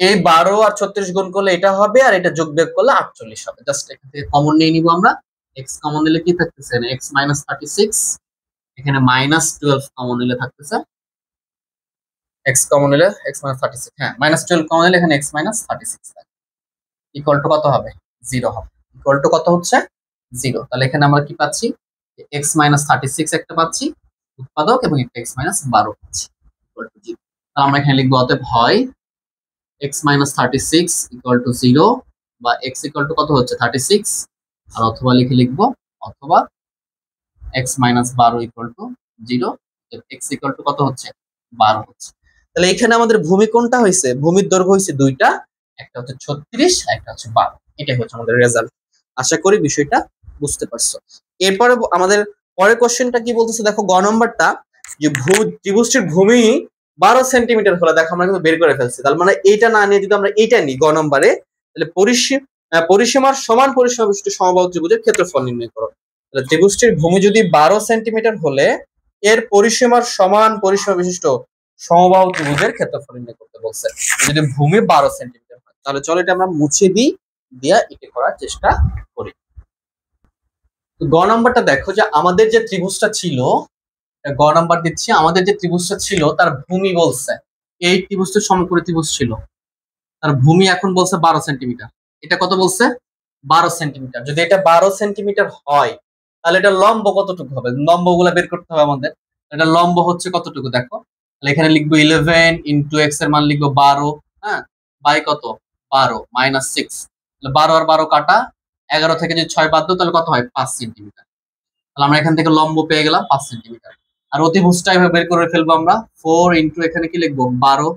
এই 12 আর 36 গুণ করলে এটা হবে, আর এটা যোগ বিয়োগ করলে 48 হবে। জাস্ট এখান থেকে কমন নিয়ে নিব আমরা। x কমন নিলে কি থাকতেছে? x মাইনাস 36, এখানে মাইনাস 12 কমন নিলে থাকতেছে x কমন নিলে x মাইনাস 36, হ্যাঁ মাইনাস 12 কমন নিলে এখানে x মাইনাস 36 থাকে, ইকুয়াল টু কত হবে? 0 হবে। ইকুয়াল টু কত হচ্ছে? 0। তাহলে এখানে আমরা কি পাচ্ছি? x মাইনাস 36 একটা পাচ্ছি উৎপাদক, এবং একটা x মাইনাস 12 পাচ্ছি, ইকুয়াল টু 0। তাহলে আমরা এখানে লিখবো অতএব হয় x মাইনাস 36 ইকুয়াল টু 0, বা x ইকুয়াল টু কত হচ্ছে? 36, আর অথবা লিখবো অথবা x minus 12 equal to 0, x equal to কত হচ্ছে? 12 হচ্ছে। তাহলে এখানে আমাদের ভূমি কোনটা হয়েছে? ভূমির দৈর্ঘ্য হয়েছে দুইটা, একটা হচ্ছে 36, একটা হচ্ছে 12। এটাই হচ্ছে আমাদের রেজাল্ট। আশা করি বিষয়টা বুঝতে পারছো। এরপরে আমাদের পরের কোশ্চেনটা কি বলতেছে দেখো, গ নম্বরটা, যে ত্রিভুজটির ভূমি 12 সেন্টিমিটার হলে, দেখো আমরা কিন্তু বের করে ফেলছি। তার মানে এইটা না নিয়ে যদি আমরা এইটা নিই গ নম্বরে, তাহলে পরিসীমার সমান পরিসীমা বিশিষ্ট সমবাহু ত্রিভুজের ক্ষেত্রফল নির্ণয় করো। তাহলে ত্রিভুজটির ভূমি যদি 12 সেন্টিমিটার হলে এর পরিসীমার সমান পরিসীমা বিশিষ্ট সমবাহু ত্রিভুজের ক্ষেত্রফল নির্ণয় করতে বলছে। যদি ভূমি 12 সেন্টিমিটার হয়, তাহলে চলো এটা আমরা মুছে দিই, দিয়া এটি করার চেষ্টা করি। তো গ নাম্বারটা দেখো যে আমাদের যে ত্রিভুজটা ছিল, গ নাম্বার দিচ্ছি, আমাদের যে ত্রিভুজটা ছিল তার ভূমি বলছে, এই ত্রিভুজটা সমকোণী ত্রিভুজ ছিল, তার ভূমি এখন বলছে 12 সেন্টিমিটার। এটা কত বলছে? 12 সেন্টিমিটার। যদি এটা 12 সেন্টিমিটার হয় তাহলে এটা লম্ব কতটুকু হবে? লম্ব গুলা বের করতে হবে আমাদের। এটা লম্ব হচ্ছে কতটুকু দেখো, তাহলে এখানে লিখবো 11 ইন্টু এক্স এর মান লিখবো 12, হ্যাঁ, বাই কত 12 মাইনাস 6, তাহলে 12 আর 12 কাটা, 11 থেকে যদি 6 বাদ দাও তাহলে কত হয়? 5 সেন্টিমিটার। তাহলে আমরা এখান থেকে লম্ব পেয়ে গেলাম 5 সেন্টিমিটার। আর অতিভুজটা এভাবে বের করে ফেলবো আমরা, 4 ইন্টু এখানে কি লিখবো 12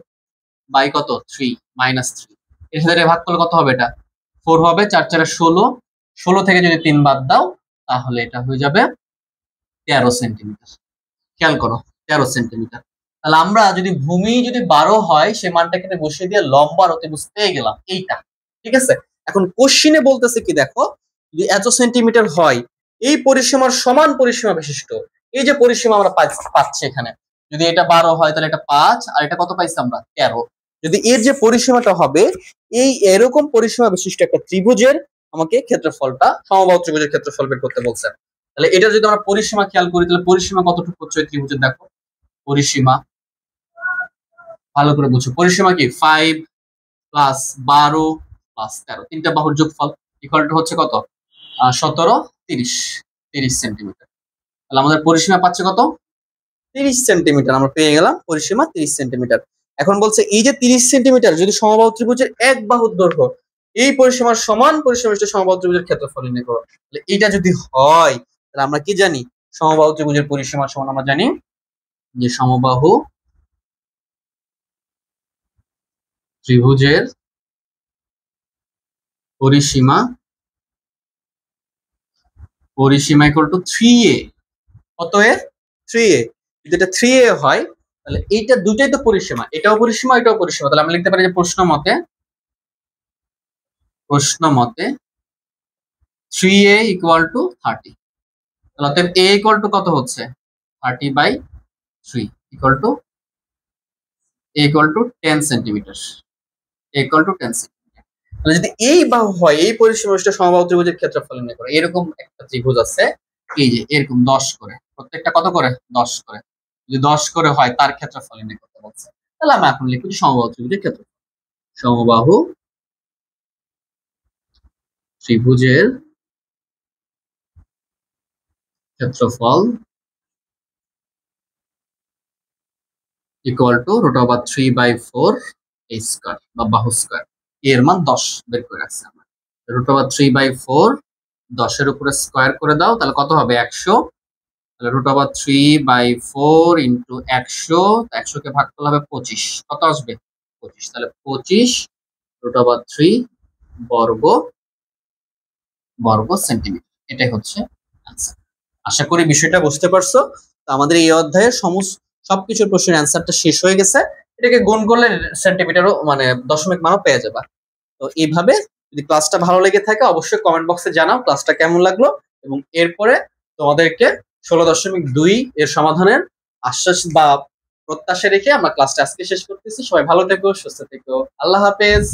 বাই কত 3 মাইনাস 3, এর সাথে ভাগ করলে কত হবে? এটা 4 হবে, 4 4 16, 16 থেকে যদি 3 বাদ দাও তাহলে এটা হয়ে যাবে 13 সেন্টিমিটার। খেয়াল করো 13 সেন্টিমিটার। তাহলে আমরা যদি ভূমি যদি 12 হয় সে মানটা এখানে বসিয়ে দিয়ে লম্ব আর অতিভুজ পেয়ে গেলাম এইটা। ঠিক আছে, এখন কোশ্চিনে বলতেছে কি দেখো, যদি এত সেন্টিমিটার হয় এই পরিসীমার সমান পরিসীমা বিশিষ্ট, এই যে পরিসীমা আমরা পাচ্ছি এখানে, যদি এটা 12 হয় তাহলে এটা 5, আর এটা কত পাইছি আমরা? 13। যদি এর যে পরিসীমাটা হবে এই এরকম পরিসীমা বিশিষ্ট একটা ত্রিভুজের আমাকে ক্ষেত্রফলটা, সমবাহু ত্রিভুজের ক্ষেত্রফল বের করতে বলছে। তাহলে এটা যদি আমরা পরিসীমা খেয়াল করি তাহলে পরিসীমা কতটুকু হচ্ছে ওই ত্রিভুজের? দেখো পরিসীমা ভালো করে বুঝো, পরিসীমা কি 5 প্লাস 12 প্লাস 13, তিনটা বাহুর যোগফল ইকুয়াল টু হচ্ছে কত? 17, 30 সেন্টিমিটার। তাহলে আমাদের পরিসীমা পাচ্ছে কত? 30 সেন্টিমিটার। আমরা পেয়ে গেলাম পরিসীমা 30 সেন্টিমিটার। এখন বলছে এই যে 30 সেন্টিমিটার যদি সমবাহু ত্রিভুজের এক বাহুর দৈর্ঘ্য, এই পরিসীমার সমান পরিসীমা বিশিষ্ট সমবাহু ত্রিভুজের ক্ষেত্রফল নির্ণয় করো। তাহলে এটা যদি হয় তাহলে আমরা কি জানি? সমবাহু ত্রিভুজের পরিসীমা সমান আমরা জানি যে সমবাহু ত্রিভুজের পরিসীমা ইকুয়াল টু 3a। কত এ? 3a। যদি এটা 3a হয় তাহলে এইটা দুটাই তো পরিসীমা, এটাও পরিসীমা এটাও পরিসীমা। তাহলে আমরা লিখতে পারি যে প্রশ্ন মতে 3a ইকুয়াল টু 30। তাহলে অতএব a ইকুয়াল টু কত হচ্ছে? 30/3 equal to a equal to 10 centimetre. a equal to 10 centimetre. তাহলে যদি এই বাহু হয়, এই পরিসীমা বিশিষ্ট সমবাহু ত্রিভুজের ক্ষেত্রফল নির্ণয় করো। এরকম একটা ত্রিভুজ আছে, এই যে এরকম 10 করে, প্রত্যেকটা কত করে? 10 করে। যদি 10 করে হয় তার ক্ষেত্রফল নির্ণয় করতে বলছে। তাহলে আমরা এখন লিখব সমবাহু ত্রিভুজের ক্ষেত্রফল। সমবাহু ত্রিভুজের ক্ষেত্রফল ইকুয়াল টু √3/4 a স্কয়ার বা বাহু স্কয়ার। এর মান 10 বের করে রাখছি আমরা। √3/4 10 এর উপরে স্কয়ার করে দাও তাহলে কত হবে? 100। তাহলে √3/4 ইন্টু 100, 100 কে ভাগ করলে হবে 25, কত আসবে? 25। তাহলে 25 √3 বর্গ সেন্টিমিটার। এটাই হচ্ছে आंसर। আশা করি বিষয়টা বুঝতে পারছো। তো আমাদের এই অধ্যায়ের সবকিছুর প্রশ্নের অ্যান্সারটা শেষ হয়ে গেছে। এটাকে গুণ করলে সেন্টিমিটারও মানে দশমিক মানও পেয়ে যাবা। তো এইভাবে যদি ক্লাসটা ভালো লেগে থাকে অবশ্যই কমেন্ট বক্সে জানাও ক্লাসটা কেমন লাগলো, এবং এরপরে তোমাদেরকে 16.2 এর সমাধানের আশ্বাস বা প্রত্যাশা রেখে আমরা ক্লাসটা আজকে শেষ করতেছি। সবাই ভালো থেকো, সুস্থ থেকো, আল্লাহ হাফেজ।